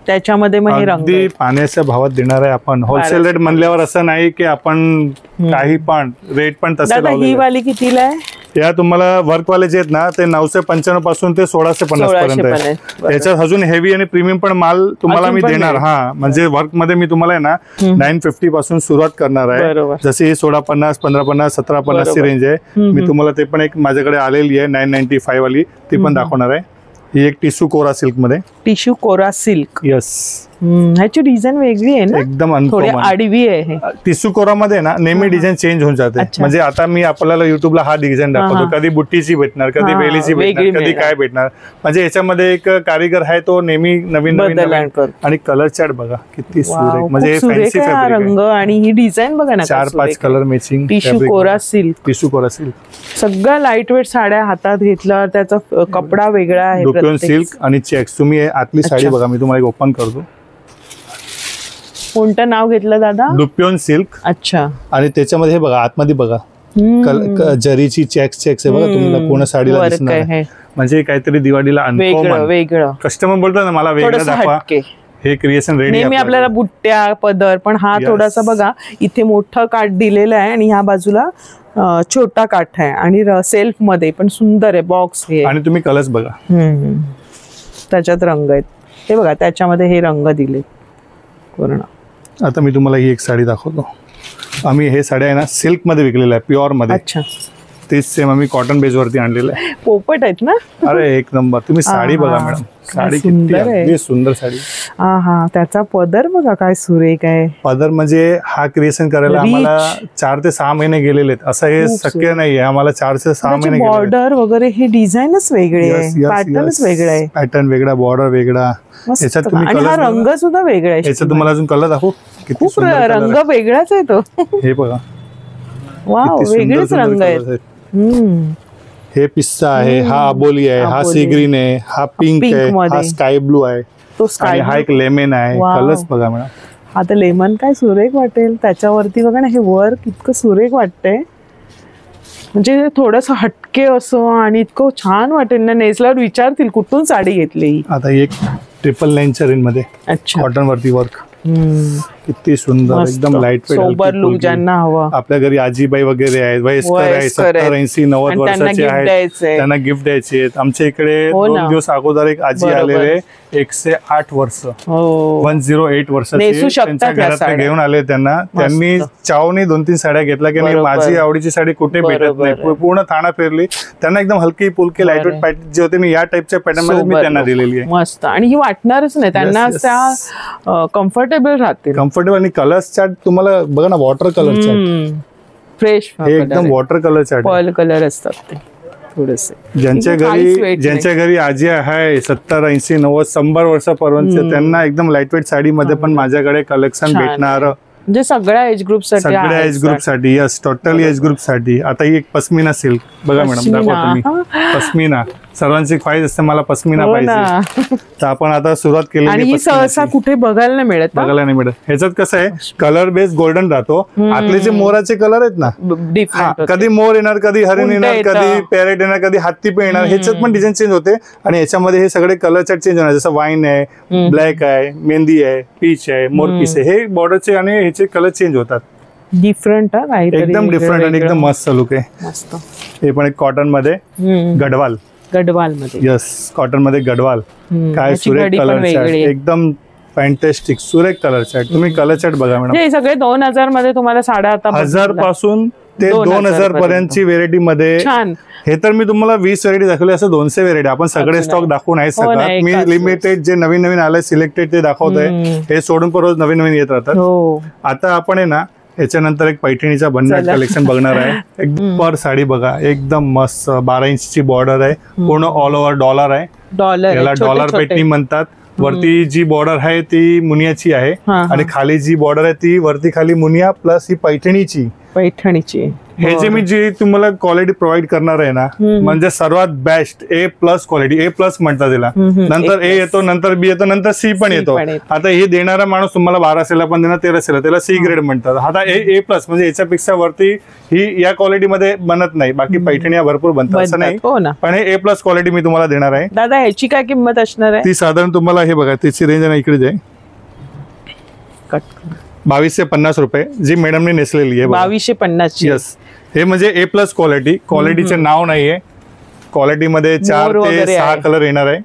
त्याच्यामध्ये मग हे रंग अगदी पाण्याच्या भावात देणार आहे आपण. होलसेल रेट म्हणल्यावर असं नाही की आपण काही पण रेट पण तसे लावले. ही वाली कितीला आहे? या तुम्हाला वर्क वाले जे आहेत ना ते 995 पासून ते 1650 पर्यंत आहे. त्याच्यात अजून हेवी आणि प्रीमियम पण माल तुम्हाला मी देणार. हा, म्हणजे वर्क मध्ये मी तुम्हाला आहे ना 950 पासून सुरुवात करणार आहे. जशी 1650, 1550, 1750 ची रेंज आहे. मी तुम्हाला ते पण एक माझ्याकडे आलेली आहे 995 वाली, ती पण दाखवणार आहे. ही एक टिश्यू कोरा सिल्क मध्ये. टिश्यू कोरा सिल्क. यस, ह्याची डिझाईन वेगळी आहे ना, एकदम आडवी आहे. टिश्यू कोरा मध्ये ना नेहमी डिझाईन चेंज होऊन जाते. म्हणजे आता मी आपल्याला युट्यूबला हा डिझाईन दाखवतो, कधी बुट्टीची भेटणार, कधी वेलीची भेटणार, कधी काय भेटणार. म्हणजे याच्यामध्ये एक कारीगर आहे तो नेहमी नवीन नवीन. आणि कलर चार्ट बघा किती सुरेख, म्हणजे फॅन्सी फॅब्रिक रंग आणि ही डिझाईन बघा ना, 4-5 कलर मॅचिंग. टिश्यू कोरा सिल्क. टिश्यू कोरा सिल्क, सगळं लाईटवेट साड्या हातात घेतल्यावर त्याचा कपडा वेगळा आहे. डुपियन सिल्क आणि चेक्स. तुम्ही आतली साडी बघा, मी तुम्हाला एक ओपन करतो. कोणतं नाव घेतलं दादा? Dupion silk. अच्छा. आणि त्याच्यामध्ये हे बघा, आतमध्ये बघा जरीची चेक्स आहे बघा, तुम्हाला पूर्ण साडीला दिसणार. म्हणजे काहीतरी दिवाळीला वेगळं. कस्टमर बोलतो ना मला वेगळं दाखवा, हे क्रिएशन रेडी. नेहमी आपल्याला बुट्ट्या पदर, पण हा थोडासा बघा, इथे मोठं काठ दिलेलं आहे आणि ह्या बाजूला छोटा काठ आहे आणि सेल्फ मध्ये पण सुंदर आहे बॉक्स. हे आणि तुम्ही कलर्स बघा, त्याच्यात रंग आहेत. हे बघा, त्याच्यामध्ये हे रंग दिले पूर्ण. आता मी तुम्हाला ही एक साडी दाखवतो. आम्ही हे साड्या आहे ना सिल्क मध्ये विकलेल्या आहे, प्युअर मध्ये. अच्छा. तेच सेम आम्ही कॉटन बेस वरती आणलेलं आहे. पोपट आहेत ना? अरे एक नंबर. तुम्ही साडी बघा मॅडम, साडी किती सुंदर साडी. हा, त्याचा पदर बघा काय सुरेख आहे. पदर म्हणजे हा क्रिएशन करायला आम्हाला 4 ते 6 महिने गेलेले आहेत. असं हे शक्य नाहीये, आम्हाला 4 ते 6 महिने. बॉर्डर वगैरे हे डिझाईनच वेगळे आहे, पॅटर्नच वेगळा आहे. पॅटर्न वेगळा, बॉर्डर वेगळा. याच्यात तुम्ही रंग सुद्धा वेगळा आहे. याच्यात तुम्हाला अजून कलर दाखवू, खूप रंग वेगळाच आहे तो. हे बघा, वाव, वेगळेच रंग आहेत. हे पिस्ता आहे, हा अबोली आहे, हा सी ग्रीन आहे, हा पिंक आहे, हा स्काय ब्लू आहे, आणि हा एक लेमन आहे. कलर्स बघा मॅडम. हा तर लेमन काय सुरेख वाटेल. त्याच्यावरती बघा ना हे वर्क इतकं सुरेख वाटतंय, म्हणजे थोडस हटके असं आणि इतकं छान वाटेल ना, नेसल्यावर विचारतील कुठून साडी घेतली. आता एक 999 रेंज मध्ये कॉटन वरती वर्क, किती सुंदर, एकदम लाईट वेट, सोबर लुक ज्यांना हवा. आपल्या घरी आजीबाई वगैरे आहेत, वयस्कर आहे, 70, 80, 90 वर्षाचे आहेत, त्यांना गिफ्ट द्यायचे आहेत. आमच्या इकडे 2 दिवस अगोदर एक आजी आलेले, 108 वर्ष, 108 वर्षाचे, त्यांच्या घरात घेऊन आले. त्यांनी चावनी 2-3 साड्या घेतल्या की नाही, माझी आवडीची साडी कुठे भेटत नाही. पूर्ण थाना फिरली. त्यांना एकदम हलकी फुलकी लाईटवेट पॅटर्न जे होते मी या टाईपच्या पॅटर्न मध्ये मी त्यांना दिलेली आहे. मस्त. आणि ही वाटणारच नाही त्यांना, त्या कम्फर्टेबल राहतील. कम्फर्टेबल. आणि कलर्स चार्ट तुम्हाला बघा ना, वॉटर कलर चार्ट फ्रेश, एकदम water colour chart, pearl colour असतात ते थोडेसे. ज्यांच्या घरी आजी आहे 70, 80, 90, 100 वर्षापर्यंत, त्यांना एकदम लाईटवेट साडी मध्ये पण माझ्याकडे कलेक्शन भेटणार. म्हणजे सगळ्या एज ग्रुप साठी, सगळ्या एज ग्रुप साठी. यस, टोटली एज ग्रुप साठी. आता ही एक पश्मिना सिल्क बघा मॅडम, दाखवा तुम्ही. पश्मिना सर्वांची ख्वाहिश असते, मला पश्मिना पाहिजे. तर आपण आता सुरुवात केली. आणि ही सहसा कुठे बघायला नाही मिळत. ह्याच्यात कसं आहे, कलर बेस गोल्डन राहतो. आतले जे मोराचे कलर आहेत ना, कधी मोर येणार, कधी हरिण येणार, कधी पॅरेट येणार, कधी हत्ती पण येणार. ह्याच्यात पण डिझाईन चेंज होते. आणि याच्यामध्ये हे सगळे कलर चार्ट चेंज होणार. जसं वाईन आहे, ब्लॅक आहे, मेहंदी आहे, पीच आहे, मोरपीस आहे. हे बॉर्डरचे आणि ह्याचे कलर चेंज होतात. डिफरंट, एकदम डिफरंट आणि एकदम मस्त लुक आहे. हे पण एक कॉटन मध्ये गडवाल मध्ये. यस, कॉटन मध्ये गडवाल. काय सुरेख कलर चार्ट, एकदम फॅन्टॅस्टिक सुरेख कलर चार्ट. तुम्ही कलर चार्ट बघा मॅडम. हे सगळे 2000 मध्ये तुम्हाला साड्या आता 1000 पासून ते 2000 पर्यंतची व्हेरायटी मध्ये. हे तर मी तुम्हाला 20 व्हेरायटी दाखवली, असं 200 व्हेरायटी. आपण सगळे स्टॉक दाखवू नाही शकत. मी लिमिटेड जे नवीन नवीन आलंय, सिलेक्टेड ते दाखवतोय. हे सोडून पण रोज नवीन नवीन येत राहतात. आता आपण आहे ना, याच्यानंतर एक पैठणीचा बन्नाट कलेक्शन बघणार आहे. एकदम पर साडी बघा, एकदम मस्त. 12 इंचची बॉर्डर आहे, पूर्ण ऑल ओव्हर डॉलर आहे. याला डॉलर पेटणी म्हणतात. वरती जी बॉर्डर आहे ती मुनियाची आहे आणि खाली जी बॉर्डर आहे ती वरती खाली मुनिया प्लस ही पैठणीची हे जे मी जी तुम्हाला क्वालिटी प्रोव्हाइड करणार आहे ना, म्हणजे सर्वात बेस्ट A+ क्वालिटी. A+ म्हणतात त्याला. नंतर A येतो, नंतर B येतो, नंतर C पण येतो. आता हे देणारा माणूस तुम्हाला 12 सेला पण देणार, 13 सेला, त्याला C ग्रेड म्हणतात. आता A+ म्हणजे याच्यापेक्षा वरती ही या क्वालिटी मध्ये बनत नाही. बाकी पैठणी भरपूर बनतात असं नाही, पण हे A+ क्वालिटी मी तुम्हाला देणार आहे. दादा ह्याची काय किंमत असणार आहे? ती साधारण तुम्हाला हे बघा, त्याची रेंज आहे इकडे आहे 2250 रुपये, जी मॅडमने नेसलेली आहे. 2250. यस, हे म्हणजे A+ क्वालिटी. क्वालिटीचे नाव नाहीये. क्वालिटीमध्ये 4 ते 6 कलर येणार आहे.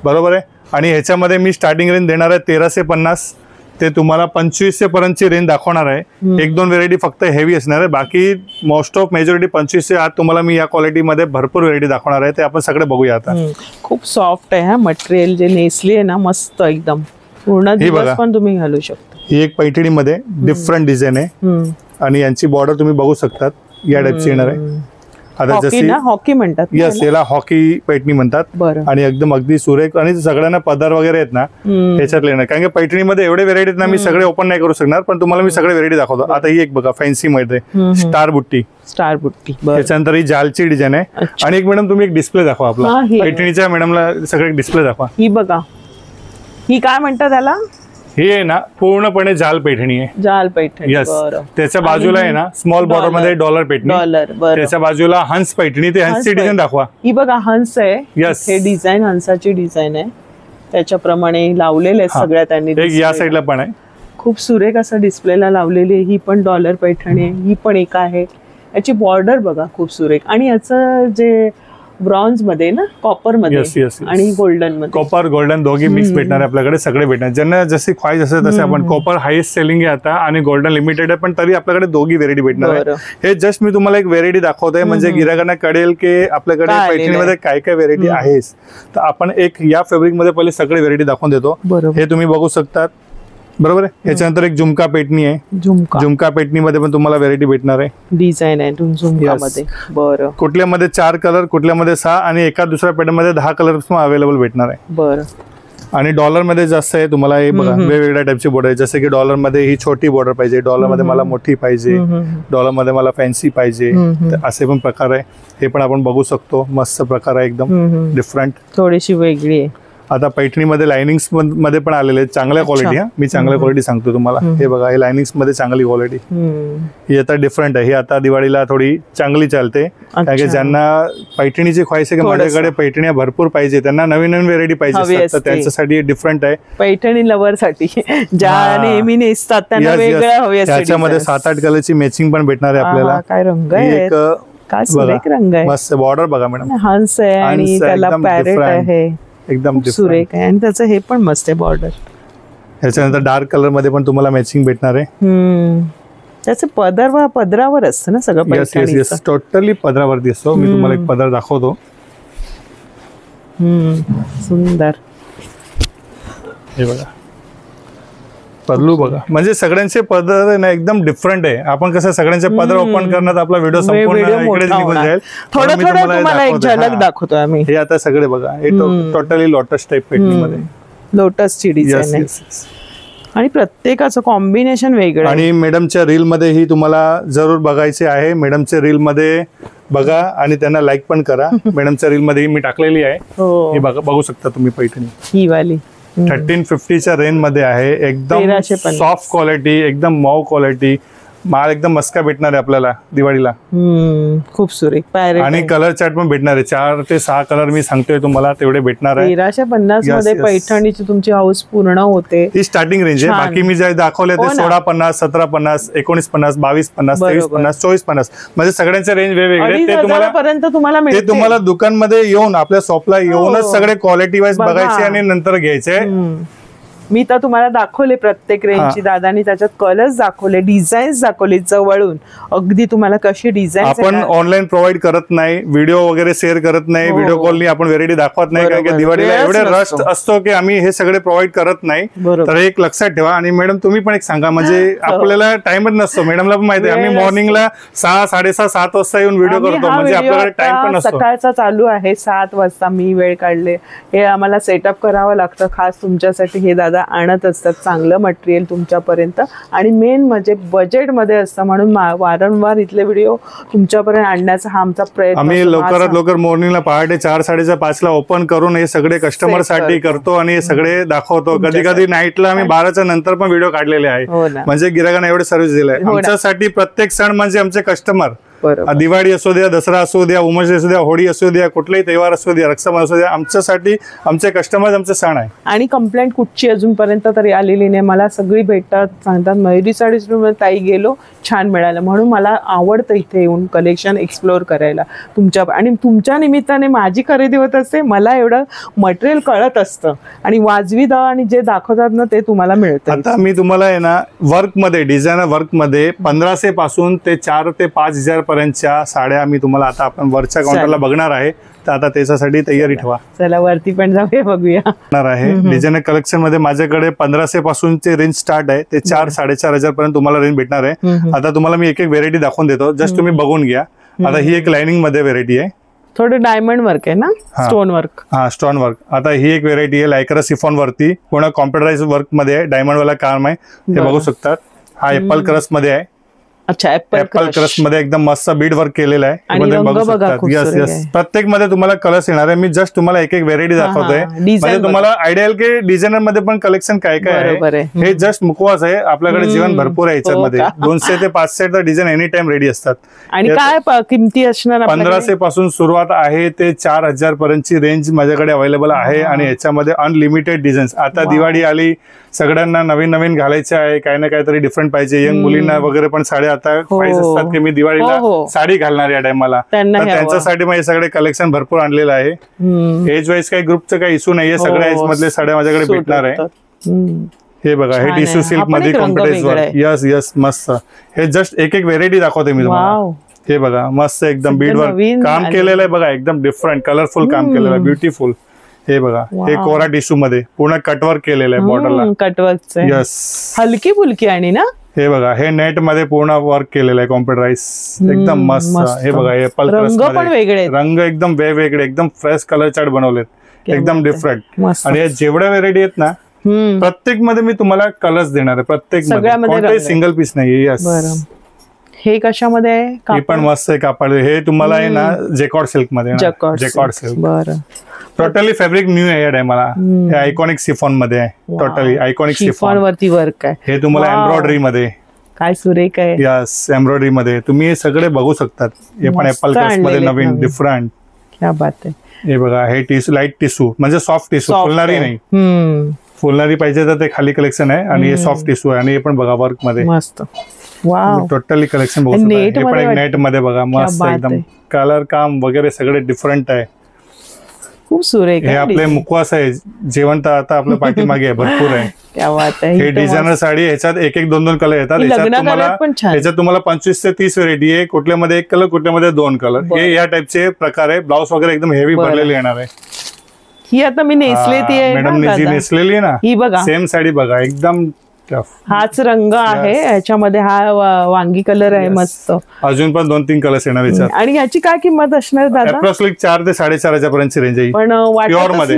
बरोबर आहे. आणि ह्याच्यामध्ये मी स्टार्टिंग रेंज देणार आहे 1350 ते तुम्हाला 2500 पर्यंतची रेंज दाखवणार आहे. 1-2 व्हेरायटी फक्त हेवी असणार आहे, बाकी मोस्ट ऑफ मेजॉरिटी 2500 आत तुम्हाला मी या क्वालिटीमध्ये भरपूर व्हेरायटी दाखवणार आहे. ते आपण सगळे बघूया. आता खूप सॉफ्ट आहे हा मटेरियल, जे नेसली आहे ना, मस्त एकदम. पूर्ण दिवस पण तुम्ही घालू शकता. ही एक पैठणीमध्ये डिफरंट डिझाईन आहे आणि यांची बॉर्डर तुम्ही बघू शकतात या टाइपची येणार आहे. आता जशी हॉकी म्हणतात. यस, याला हॉकी पैठणी म्हणतात. आणि एकदम अगदी सुरेख आणि सगळ्यांना पदर वगैरे आहेत ना ह्याच्यातले येणार, कारण की पैठणीमध्ये एवढे व्हेरायटी ना, मी सगळे ओपन नाही करू शकणार, पण तुम्हाला मी सगळे व्हेरायटी दाखवतो. आता ही एक बघा, फॅन्सी मध्ये स्टार बुट्टी. त्याच्यानंतर ही जालची डिझाईन आहे. आणि एक मॅडम तुम्ही एक डिस्प्ले दाखवा आपला पैठणीच्या. मॅडमला सगळे डिस्प्ले दाखवा. ही बघा, ही काय म्हणतात त्याला? ही आहे ना पूर्णपणे जाल पैठणी आहे. जाल पैठणी. यस, त्याच्या बाजूला आहे ना स्मॉल बॉर्डर मध्ये डॉलर पैठणी. त्याच्या बाजूला हंस पैठणी. ते हंसची डिझाईन दाखवा. ही बघा, हंस आहे. यस, हे डिझाईन हंसाची डिझाईन आहे. त्याच्याप्रमाणे लावलेले सगळ्या त्यांनी. या साईडला पण आहे. खूप सुरेख असं डिस्प्लेला लावलेली आहे. ही पण डॉलर पैठणी आहे. ही पण एक आहे. याची बॉर्डर बघा खूप सुरेख. आणि याचं जे ब्रॉन्झ मध्ये ना, कॉपर मध्ये आणि गोल्डन मध्ये. कॉपर गोल्डन दोघी मिक्स भेटणार आपल्याकडे, सगळे भेटणार. ज्यांना जशी ख्वाहिश असेल तसे. आपण कॉपर हायेस्ट सेलिंग आहे आता आणि गोल्डन लिमिटेड आहे, पण तरी आपल्याकडे दोघी व्हेरायटी भेटणार आहे. हे जस्ट मी तुम्हाला एक व्हेरायटी दाखवतोय, म्हणजे गिरायकांना कळेल की आपल्याकडे पैठणीमध्ये काय काय व्हेरायटी आहे. तर आपण एक या फॅब्रिक मध्ये पहिले सगळे व्हेरायटी दाखवून देतो. हे तुम्ही बघू शकतात. बरोबर आहे. याच्यानंतर एक झुमका पेटणी आहे. झुमका पेटणीमध्ये पण तुम्हाला व्हेरायटी भेटणार आहे. डिझाईन आहे झुमकामध्ये. बरं. कुठल्यामध्ये 4 कलर, कुठल्यामध्ये 6 आणि एका दुसऱ्या पॅटर्न मध्ये 10 कलर अवेलेबल भेटणार आहे. बरं. आणि डॉलर मध्ये जास्त आहे. तुम्हाला हे बघा वेगवेगळ्या टाइपची बॉर्डर आहे. जसे की डॉलर मध्ये ही छोटी बॉर्डर पाहिजे, डॉलर मध्ये मला मोठी पाहिजे, डॉलर मध्ये मला फॅन्सी पाहिजे, असे पण प्रकार आहे. हे पण आपण बघू शकतो. मस्त प्रकार आहे, एकदम डिफरंट, थोडीशी वेगळी आहे. आता पैठणीमध्ये लाइनिंग्स मध्ये पण आलेले आहेत चांगल्या क्वालिटी. मी चांगल्या क्वालिटी सांगतो तुम्हाला. हे बघा, हे लाइनिंग्स मध्ये चांगली क्वालिटी. ही आता डिफरंट आहे. ही आता दिवाळीला थोडी चांगली चालते, कारण की ज्यांना पैठणीची ख्वाहिश आहे की माझ्याकडे पैठण्या भरपूर पाहिजे, त्यांना नवीन नवीन व्हेरायटी पाहिजे, तर त्यांच्यासाठी डिफरंट आहे. पैठणी लवर साठी, ज्या नेहमी नेसतात त्यांना वेगळं हवे असते. त्याच्यामध्ये 7-8 कलरची मॅचिंग पण भेटणार आहे आपल्याला. काय रंग आहे, काय सुरेख रंग आहे. मस्त बॉर्डर बघा मॅडम. हंस आहे आणि त्याला पॅरेट आहे, एकदम सुरेख आहे. आणि त्याचं हे पण मस्त आहे बॉर्डर. ह्याच्यानंतर डार्क कलर मध्ये पण तुम्हाला मॅचिंग भेटणार आहे. त्याचं पदरावर असतं ना सगळं. टोटली पदरावरती असतो. मी तुम्हाला एक पदर दाखवतो. सुंदर. हे बघा, पदलू बघा, म्हणजे सगळ्यांचे पदर आहे ना एकदम डिफरंट आहे. आपण कसं सगळ्यांचे पदर ओपन करण्यात आपला व्हिडिओ संपूर्ण इकडेच निघून जाईल. थोडं तुम्हाला एक झलक दाखवतो आम्ही. हे आता सगळे बघा, हे टोटली लोटस टाइप पेटणीमध्ये लोटसची डिझाईन आहे. आणि प्रत्येकाचं कॉम्बिनेशन वेगळं. आणि मॅडमच्या रील मध्ये ही तुम्हाला जरूर बघायचे आहे. मॅडमच्या रील मध्ये बघा आणि त्यांना लाईक पण करा. मॅडमच्या रील मध्ये मी टाकलेली आहे, हे बघा, बघू शकता तुम्ही. पैठणी ही वाली 1350च्या रेंज मध्ये आहे. एकदम सॉफ्ट क्वालिटी, एकदम मऊ क्वालिटी. माल एकदम मस्का भेटणार आहे आपल्याला दिवाळीला. खूप सुरेख. आणि कलर चार्ट पण भेटणार आहे. 4 ते 6 कलर मी सांगतोय तुम्हाला, तेवढे भेटणार आहे. 1350 मध्ये पैठणीची तुमची हाऊस पूर्ण होते. ही स्टार्टिंग रेंज आहे. बाकी मी जे दाखवले ते 1650, 1750, 1950, 2250, 2350, 2450, म्हणजे सगळ्यांचे रेंज वेगवेगळे. ते तुम्हाला दुकानमध्ये येऊन, आपल्या शॉपला येऊनच सगळे क्वालिटी वाईज बघायचे आणि नंतर घ्यायचे. मी तर तुम्हाला दाखवले प्रत्येक रेंजची, दादानी त्याच्यात कलर्स दाखवले, डिझाईन्स दाखवले जवळून, अगदी तुम्हाला कशी डिझाईन. आपण ऑनलाईन प्रोव्हाइड करत नाही, व्हिडिओ वगैरे शेअर करत नाही, व्हिडिओ कॉलनी आपण व्हेरायटी दाखवत नाही, कारण की दिवाळीला एवढे रश असतो की आम्ही हे सगळे प्रोव्हाइड करत नाही. तर एक लक्षात ठेवा. आणि मॅडम तुम्ही पण एक सांगा, म्हणजे आपल्याला टाइमच नसतो, मॅडमला पण माहिती आहे, आम्ही मॉर्निंगला 6, 6:30, 7 वाजता येऊन व्हिडिओ करतो, म्हणजे आपल्याकडे टाइम पण नसतो. सकाळचा चालू आहे 7 वाजता, मी वेळ काढले, हे आम्हाला सेटअप करावं लागतं खास तुमच्यासाठी. हे दादा आणत असतात चांगलं मटेरियल तुमच्यापर्यंत, आणि मेन म्हणजे बजेटमध्ये असतं, म्हणून वारंवार इथले व्हिडिओ तुमच्यापर्यंत आणण्याचा हा आमचा प्रयत्न. आम्ही लवकरात लवकर मॉर्निंगला पहाटे 4, 4:30 ला ओपन करून हे सगळे कस्टमर साठी करतो आणि हे सगळे दाखवतो. कधी कधी नाईटला आम्ही 12च्या नंतर पण व्हिडिओ काढलेले आहे, म्हणजे गिरायकांना एवढे सर्व्हिस दिलाय. आमच्यासाठी प्रत्येक सण म्हणजे आमचे कस्टमर. दिवाळी असू द्या, दसरा असू द्या, उमस असू द्या, होळी असू द्या, कुठलाही तेव्हार असू द्या, रक्षाबंधन असू द्या, आमच्यासाठी आमचे कस्टमर आमचे सण आहे. आणि कंप्लेंट कुठची अजूनपर्यंत तरी आलेली नाही. मला सगळी भेटतात, सांगतात मयुरी साडीज ताई गेलो, छान मिळालं, म्हणून मला आवडतं इथे येऊन कलेक्शन एक्सप्लोअर करायला तुमच्या. आणि तुमच्या निमित्ताने माझी खरेदी होत असते, मला एवढं मटेरियल कळत असतं, आणि वाजवी दर आणि जे दाखवतात ना ते तुम्हाला मिळतं. आता मी तुम्हाला आहे ना वर्कमध्ये, डिझायनर वर्कमध्ये 1500 पासून ते 4 ते 5,000 पर्यंतच्या साड्या आम्ही तुम्हाला आता आपण वरच्या काउंटरला बघणार आहे. तर आता त्याच्यासाठी तयारी ठेवा. चला वरती पण जाऊया, बघूया. आहे डिझायनर कलेक्शन मध्ये माझ्याकडे 1500 पासूनचे रेंज स्टार्ट आहे, ते 4, 4,500 पर्यंत तुम्हाला रेंज भेटणार आहे. आता तुम्हाला मी एक एक व्हेरायटी दाखवून देतो, जस्ट तुम्ही बघून घ्या. आता ही एक लाइनिंग मध्ये व्हेरायटी आहे, थोडं डायमंड वर्क आहे ना, स्टोन वर्क. हा स्टोन वर्क. आता ही एक व्हेरायटी आहे लायक्रा सिफॉन वरती, पूर्ण कॉम्प्युटराइज वर्क मध्ये आहे, डायमंड वाला काम आहे, ते बघू शकतात. हा एप्पल क्रस मध्ये आहे. अच्छा, एप्पल क्रश मध्ये एकदम मस्त बीड वर्क केलेला आहे. यस यस, प्रत्येक मध्ये तुम्हाला कलर्स येणार आहे. मी जस्ट तुम्हाला एक एक व्हेरायटी दाखवतोय, म्हणजे तुम्हाला आयडिया येईल की डिझायनर मध्ये पण कलेक्शन काय काय आहे. हे जस्ट मुखवास आहे, आपल्याकडे जीवन भरपूर आहे याच्यामध्ये. 200 ते 500 डिझाईन एनी टाइम रेडी असतात. आणि काय किमती असणार? 1500 पासून सुरुवात आहे ते 4,000 पर्यंतची रेंज माझ्याकडे अवेलेबल आहे, आणि याच्यामध्ये अनलिमिटेड डिझाईन्स. आता दिवाळी आली, सगळ्यांना नवीन नवीन घालायचे आहे, काही ना काहीतरी डिफरंट पाहिजे. यंग मुलींना वगैरे पण साड्या आता पाहिजे असतात की मी दिवाळीला साडी घालणार या टायमाला, तर त्यांच्यासाठी मग हे सगळे कलेक्शन भरपूर आणलेलं आहे. एज वाईज काही ग्रुपचं काही इश्यू नाहीये, सगळ्या एज मधले साड्या माझ्याकडे भेटणार आहे. हे बघा, हे टिश्यू सिल्क मध्ये कॉम्प्युटराइज वर्क. यस यस, मस्त. हे जस्ट एक एक व्हेरायटी दाखवते मी तुम्हाला. हे बघा, मस्त एकदम बीड वर्क काम केलेलं आहे बघा, एकदम डिफरंट कलरफुल काम केलेलं आहे, ब्युटिफुल. हे बघा, हे कोरा टिश्यू मध्ये पूर्ण कटवर्क केलेलं आहे बॉर्डरला, कटवर्क. यस, हलकी फुलकी आणि ना. हे बघा, हे नेट मध्ये पूर्ण वर्क केलेलं आहे, कॉम्प्युटराइज, एकदम मस्त. हे बघा, एप्पल क्रश मध्ये रंग एकदम वेगवेगळे, एकदम फ्रेश कलर चार्ट बनवलेत, एकदम डिफरंट. आणि या जेवढ्या व्हेरायटी आहेत ना, प्रत्येक मध्ये मी तुम्हाला कलर्स देणार आहे, प्रत्येक मध्ये सिंगल पीस नाही. यस. हे कशामध्ये आहे? हे पण मस्त आहे कापड. हे तुम्हाला आहे ना जॅकॉर्ड सिल्क मध्ये, जॅकॉर्ड सिल्क. बरं, टोटली फॅब्रिक न्यू आहे या टायमाला. हे आयकॉनिक सिफॉन मध्ये आहे, टोटली आयकॉनिक सिफॉन वरती वर्क आहे. हे तुम्हाला एम्ब्रॉयडरी मध्ये, काय सुरेख आहे. यस, एम्ब्रॉयडरी मध्ये तुम्ही हे सगळे बघू शकतात. हे पण एप्पल क्रश मध्ये नवीन डिफरंट. क्या बात आहे. हे बघा, हे टिश्यू, लाईट टिश्यू म्हणजे सॉफ्ट टिश्यू, फुलणारी नाही. फुलणारी पाहिजे तर ते खाली कलेक्शन आहे, आणि हे सॉफ्ट टिश्यू आहे, आणि हे पण बघा वर्क मध्ये मस्त. टोटली कलेक्शन बघू शकता. हे पण एक नेट मध्ये बघा, मस्त एकदम कलर काम वगैरे सगळे डिफरंट आहे, खूप सुरेख. हे आपले मुखवास आहे, जेवण तर आता आपल्या पाठीमागे आहे, भरपूर आहे. हे डिझायनर साडी, ह्याच्यात एक एक 2-2 कलर येतात. ह्याच्यात तुम्हाला 25 ते 30 व्हेरायटी आहे. कुठल्यामध्ये 1 कलर, कुठल्यामध्ये 2 कलर, हे या टाइपचे प्रकार आहे. ब्लाउज वगैरे एकदम हेवी भरलेले येणार आहे. ही आता मी नेसले ती आहे मॅडम, जी नेसलेली आहे ना, ही बघा, सेम साडी बघा, एकदम हाच रंग आहे याच्यामध्ये, हा वांगी कलर आहे, मस्त. अजून पण 2-3 कलर्स येणार याच्यात. आणि ह्याची काय किंमत असणार दादा? अप्रॉक्सिमेटली 4 ते 4,500 पर्यंत रेंज आहे. पण प्युअर मध्ये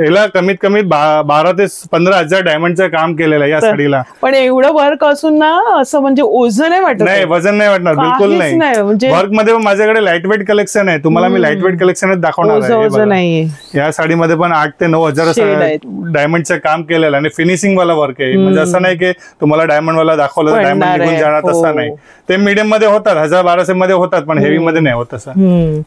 याला कमीत कमी 12 ते 15,000 डायमंडचं काम केलेलं आहे या साडीला. पण एवढं वर्क असून ना, असं म्हणजे ओझं नाही वाटत? नाही, वजन नाही वाटणार, बिलकुल नाही. वर्क मध्ये माझ्याकडे लाईट वेट कलेक्शन आहे, तुम्हाला मी लाईट वेट कलेक्शनच दाखवणार आहे. या साडीमध्ये पण 8 ते 9,000 डायमंडचं काम केलेलं, आणि फिनिशिंग वाला वर्क आहे. म्हणजे असं नाही की तुम्हाला डायमंड वाला दाखवलं तर डायमंड निघून जाणार, तसं नाही. ते मीडियम मध्ये होतात, 1000-1200 मध्ये होतात, पण हेवी मध्ये नाही होत तसं.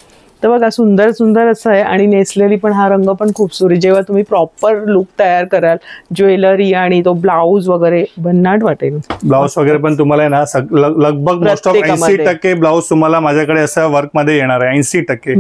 तर बघा, सुंदर सुंदर असं आहे. आणि नेसलेली पण, हा रंग पण खूप सुरेख. जेव्हा तुम्ही प्रॉपर लुक तयार कराल, ज्वेलरी आणि तो ब्लाऊज वगैरे, भन्नाट वाटेल. ब्लाऊज वगैरे पण तुम्हाला ना लगभग मोस्ट ऑफ 80% ब्लाऊज तुम्हाला माझ्याकडे असं वर्क मध्ये येणार आहे, 80%.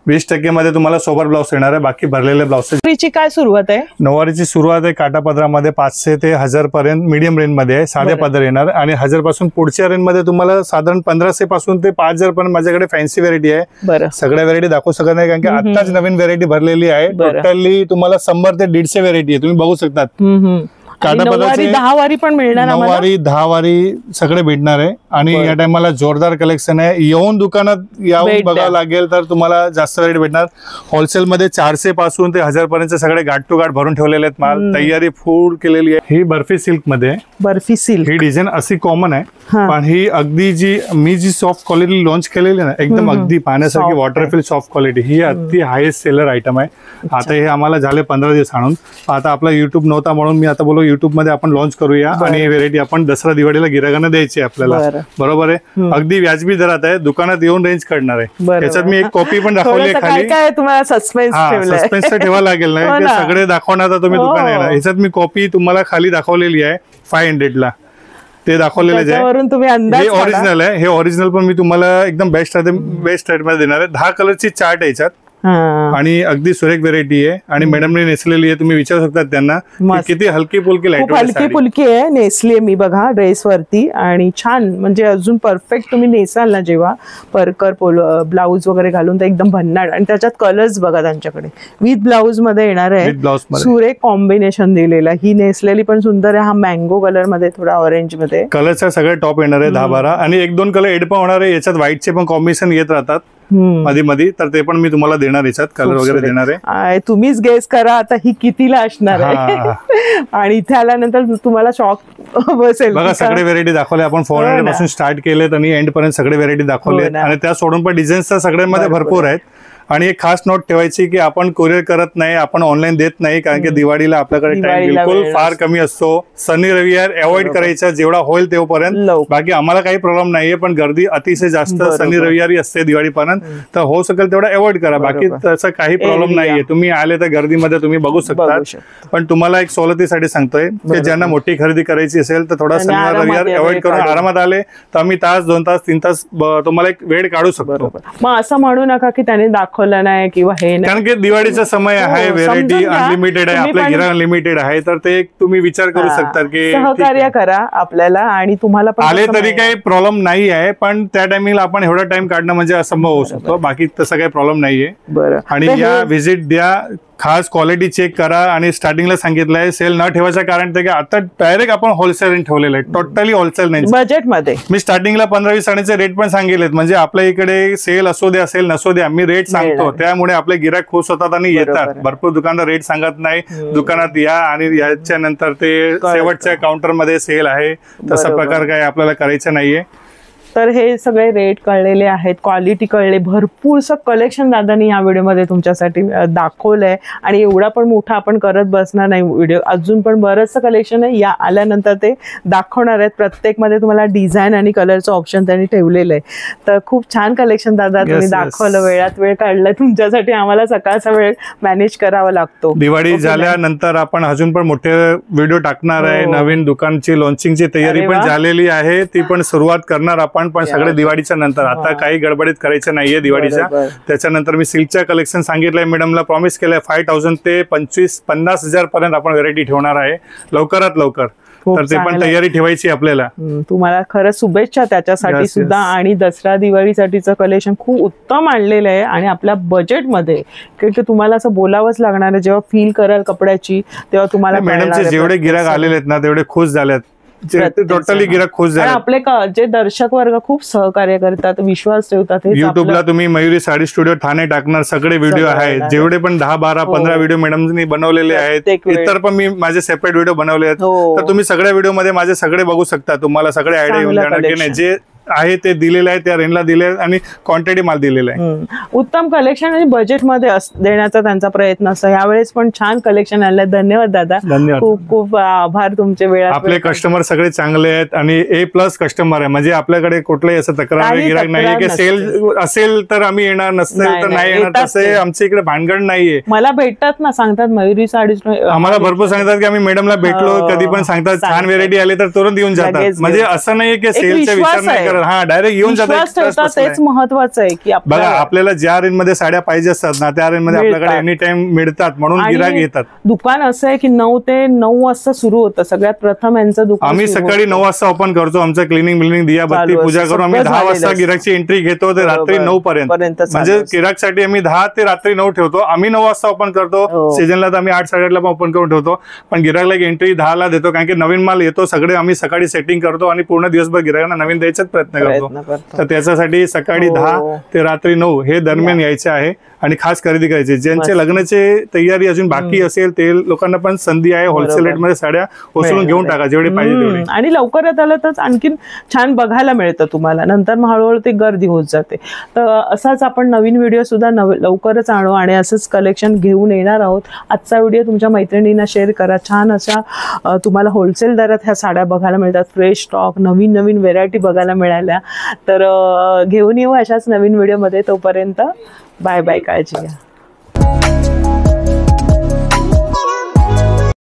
20% मध्ये तुम्हाला सोबर ब्लाउज येणार आहे, बाकी भरलेले ब्लाउज. काय सुरुवात आहे? नऊवारीची सुरुवात आहे काठापदरामध्ये 500 ते 1000 पर्यंत मीडियम रेंज मध्ये आहे, साधे पदर येणार. आणि 1000 पासून पुढच्या रेंज मध्ये तुम्हाला साधारण 1500 पासून ते 5000 पर्यंत माझ्याकडे फॅन्सी व्हेरायटी आहे. सगळ्या व्हेरायटी दाखवू शकत नाही कारण की आताच नवीन व्हेरायटी भरलेली आहे. टोटली तुम्हाला 100 ते 150 व्हेरायटी आहे, तुम्ही बघू शकतात. काठापदराची 10 वारी पण मिळणार, 9 वारी 10 वारी सगळे भेटणार आहे. आणि या टायमाला जोरदार कलेक्शन आहे, येऊन दुकानात येऊन बघावं लागेल तर तुम्हाला जास्त व्हेरायटी भेटणार. होलसेल मध्ये 400 पासून ते 1000 पर्यंत सगळे गाठ टू गाठ भरून ठेवलेले आहेत माल, तयारी फुल केलेली आहे. ही बर्फी सिल्क मध्ये, बर्फी सिल्क ही डिझाईन अशी कॉमन आहे, पण ही अगदी जी सॉफ्ट क्वालिटी लॉन्च केलेली ना, एकदम अगदी पाहण्यासारखी वॉटरफिल सॉफ्ट क्वालिटी, ही अगदी हायेस्ट सेलर आयटम आहे. आता हे आम्हाला झाले 15 दिवस आणून. आता आपला युट्यूब नव्हता म्हणून मी आता बोलू युट्यूब मध्ये आपण लॉन्च करूया आणि ही व्हेरायटी आपण दसरा दिवाळीला गिरायकांना द्यायची आपल्याला. बरोबर आहे, अगदी व्याजबी दरात आहे, दुकानात येऊन रेंज काढणार आहे. त्याच्यात मी एक कॉपी पण दाखवली आहे खाली. सस्पेन्स तर ठेवा लागेल नाही, सगळे दाखवणार तुम्ही दुकान येणार. ह्याच्यात मी कॉपी तुम्हाला खाली दाखवलेली आहे 500 ला, ते दाखवलेले आहे. हे ओरिजिनल आहे, हे ओरिजिनल पण मी तुम्हाला एकदम बेस्ट रेट मध्ये देणार आहे. 10 कलरची चार्ट आहे याच्यात आणि अगदी सुरेख व्हेरायटी आहे. आणि मॅडमने नेसलेली आहे, तुम्ही विचारू शकता त्यांना किती हल्की फुलकी हल्की फुलकी आहे. नेसली मी बघा ड्रेस वरती आणि छान, म्हणजे अजून परफेक्ट तुम्ही नेसाल ना जेव्हा परकर ब्लाऊज वगैरे घालून तर एकदम भन्नाट. आणि त्याच्यात कलर्स बघा त्यांच्याकडे विथ ब्लाऊज मध्ये येणार आहे, सुरेख कॉम्बिनेशन दिलेला. ही नेसलेली पण सुंदर आहे, हा मँगो कलर मध्ये थोडा ऑरेंज मध्ये. कलरचा सगळे टॉप येणार आहे 10-12 आणि 1-2 कलर एड पण होणार आहे. याच्यात व्हाईटचे पण कॉम्बिनेशन येत राहतात मध्ये मध्ये, तर ते पण मी तुम्हाला देणार, याच्यात कलर वगैरे देणार आहे. तुम्हीच गेस करा आता ही कितीला असणार आहे. आणि इथे आल्यानंतर तुम्हाला शॉक बसेल. बघा सगळे व्हेरायटी दाखवले आपण, 400 पासून स्टार्ट केलेत आणि एंड पर्यंत सगळे व्हेरायटी दाखवले. आणि त्या सोडून पण डिझाईन्स तर सगळ्यांमध्ये भरपूर आहेत. आणि एक खास नोट ठेवायची की आपण कोरिअर करत नाही, आपण ऑनलाईन देत नाही, कारण की दिवाळीला आपल्याकडे टाइम बिलकुल फार कमी असतो. शनी रविवार अवॉइड करायचा जेवढा होईल तेवढपर्यंत. बाकी आम्हाला काही प्रॉब्लेम नाहीये, पण गर्दी अतिशय जास्त शनी रविवारी असते दिवाळीपर्यंत, तर हो सकेल तेवढा अवॉइड करा. बाकी तसं काही प्रॉब्लेम नाहीये, तुम्ही आले तर गर्दीमध्ये तुम्ही बघू शकता. पण तुम्हाला एक सवलतीसाठी सांगतोय की ज्यांना मोठी खरेदी करायची असेल तर थोडा शनिवार रविवार अवॉइड करून आरामात आले तर आम्ही तास 2 तास 3 तास तुम्हाला एक वेळ काढू शकतो. मग असं म्हणू नका की त्याने दाखवलं नाही किंवा हे नाही, कारण की दिवाळीचा समय आहे, व्हेरायटी अनलिमिटेड आहे, आपल्या गिराईक अनलिमिटेड आहे, तर ते तुम्ही विचार करू शकता की सहकार्य करा आपल्याला. आणि तुम्हाला आले तरी काही प्रॉब्लेम नाही आहे, पण त्या टायमिंगला आपण एवढा टाइम काढणं म्हणजे असंभव होऊ शकतो. बाकी तसं काही प्रॉब्लेम नाहीये. आणि या व्हिजिट द्या, खास क्वालिटी चेक करा. आणि स्टार्टिंगला सांगितलंय सेल न ठेवायचं कारण ते की आता डायरेक्ट आपण होलसेल ठेवलेलं आहे, टोटली होलसेल नाही बजेट मध्ये. मी स्टार्टिंगला 15-20 साडीचे रेट पण सांगितलेत, म्हणजे आपल्या इकडे सेल असू द्या सेल नसू द्या मी रेट सांगतो, त्यामुळे आपले गिराईक खुश होतात आणि येतात. भरपूर दुकानदार रेट सांगत नाही, दुकानात या आणि याच्या नंतर ते शेवटच्या काउंटर मध्ये सेल आहे, तसा प्रकार काय आपल्याला करायचा नाहीये. तर हे सगळे रेट कळलेले आहेत, क्वालिटी कळले, भरपूरसं कलेक्शन दादानी या व्हिडिओमध्ये तुमच्यासाठी दाखवलंय. आणि एवढा पण मोठा आपण करत बसणार नाही व्हिडिओ, अजून पण बरंचसं कलेक्शन आहे, या आल्यानंतर ते दाखवणार आहेत. प्रत्येकमध्ये तुम्हाला डिझाईन आणि कलरचं ऑप्शन त्यांनी ठेवलेलं आहे. तर खूप छान कलेक्शन दादा तुम्ही दाखवलं, वेळात वेळ काढलाय तुमच्यासाठी. आम्हाला सकाळचा वेळ मॅनेज करावा लागतो. दिवाळी झाल्यानंतर आपण अजून पण मोठे व्हिडिओ टाकणार आहे. नवीन दुकानची लॉन्चिंगची तयारी पण झालेली आहे, ती पण सुरुवात करणार आपण, पण सगळे दिवाळीच्या नंतर. आता काही गडबडीत करायचं नाहीये दिवाळीच्या. त्याच्यानंतर मी सिल्कच्या कलेक्शन सांगितलंय, मॅडमला प्रॉमिस केलंय 5000 ते 25-50 पर्यंत आपण व्हेरायटी ठेवणार आहे लवकरात लवकर, तर ते पण तयारी ठेवायची आपल्याला. तुम्हाला खरंच शुभेच्छा त्याच्यासाठी सुद्धा. आणि दसरा दिवाळीसाठीचं कलेक्शन खूप उत्तम आणलेलं आहे आणि आपल्या बजेटमध्ये, कारण तुम्हाला असं बोलावंच लागणार आहे. जेव्हा फील कराल कपड्याची तेव्हा तुम्हाला. मॅडमचे जेवढे गिराईक आलेले आहेत ना तेवढे खुश झालेत, टोटली गिराईक खुश झाले. आपले जे दर्शक वर्ग खूप सहकार्य करतात, विश्वास ठेवतात. युट्यूबला तुम्ही मयुरी साडी स्टुडिओ ठाणे टाकणार, सगळे व्हिडिओ आहेत, जेवढे पण 10, 12, 15 व्हिडिओ मॅडमनी बनवलेले आहेत. इतर पण मी माझे सेपरेट व्हिडिओ बनवले आहेत, तर तुम्ही सगळ्या व्हिडिओ मध्ये माझे सगळे बघू शकता. तुम्हाला सगळे आयडिया येऊन जाणार की नाही, जे आहे ते दिलेलं आहे, त्या रेंजला दिले आणि क्वांटिटी माल दिलेला आहे. उत्तम कलेक्शन आणि बजेटमध्ये देण्याचा त्यांचा प्रयत्न असतो. यावेळेस पण छान कलेक्शन आणलं. धन्यवाद दादा, खूप खूप आभार तुमचे. वेळा आपले कस्टमर सगळे चांगले आहेत आणि A+ कस्टमर आहे, म्हणजे आपल्याकडे कुठलंही असं तक्रार गिराईक नाहीये की सेल असेल तर आम्ही येणार, नसेल तर नाही येणार, तसे आमच्या इकडे भानगड नाहीये. मला भेटतात ना, सांगतात मयुरी साडी, आम्हाला भरपूर सांगतात की आम्ही मॅडमला भेटलो, कधी पण सांगतात छान व्हेरायटी आली तर तुरंत येऊन जातात. म्हणजे असं नाहीये की सेलचा विचार नाही करत, हा डायरेक्ट येऊन जातात. तेच महत्वाचं आहे की बघा आपल्याला ज्या रेंज मध्ये साड्या पाहिजे असतात ना त्या रेंज मध्ये आपल्याकडे एनी टाइम मिळतात, म्हणून गिराक येतात. दुकान असं आहे की 9 ते 9 वाजता सुरू होतं. सगळ्यात प्रथम यांचं दुकान आम्ही सकाळी 9 वाजता ओपन करतो. आमचं क्लिनिंग बिलिंग दियाबत्ती पूजा करून आम्ही 10 वाजता गिराकची एंट्री घेतो ते रात्री 9 पर्यंत. म्हणजे गिराकसाठी आम्ही 10 ते रात्री 9 ठेवतो. आम्ही 9 वाजता ओपन करतो. सीजनला तर आम्ही 8-8:30 ला ओपन करून ठेवतो, पण गिराकला एंट्री 10 ला देतो, कारण की नवीन माल येतो. सगळे आम्ही सकाळी सेटिंग करतो आणि पूर्ण दिवसभर गिराकांना नवीन द्यायचाच प्रयत्न करतो. तर त्याच्यासाठी सकाळी 10 ते रात्री 9 हे दरम्यान यायचे आहे आणि खास खरेदी करायची. ज्यांचे लग्नाचे तयारी अजून बाकी असेल ते लोकांना पण संधी आहे होलसेल रेट मध्ये साड्या उचलून घेऊन टाका जेवढे पाहिजे तेवढे. आणि लवकरात आलं तर आणखीन छान बघायला मिळतं तुम्हाला. नंतर हळूहळू ते गर्दी होत जाते. तर असाच आपण नवीन व्हिडिओ सुद्धा लवकरच आणू आणि असंच कलेक्शन घेऊन येणार आहोत. आजचा व्हिडिओ तुमच्या मैत्रिणींना शेअर करा. छान अशा तुम्हाला होलसेल दरात ह्या साड्या बघायला मिळतात. फ्रेश स्टॉक, नवीन नवीन व्हेरायटी बघायला मिळाल्या. तर घेऊन येऊ अशाच नवीन व्हिडिओमध्ये. तोपर्यंत बाय बाय, काळजी घ्या.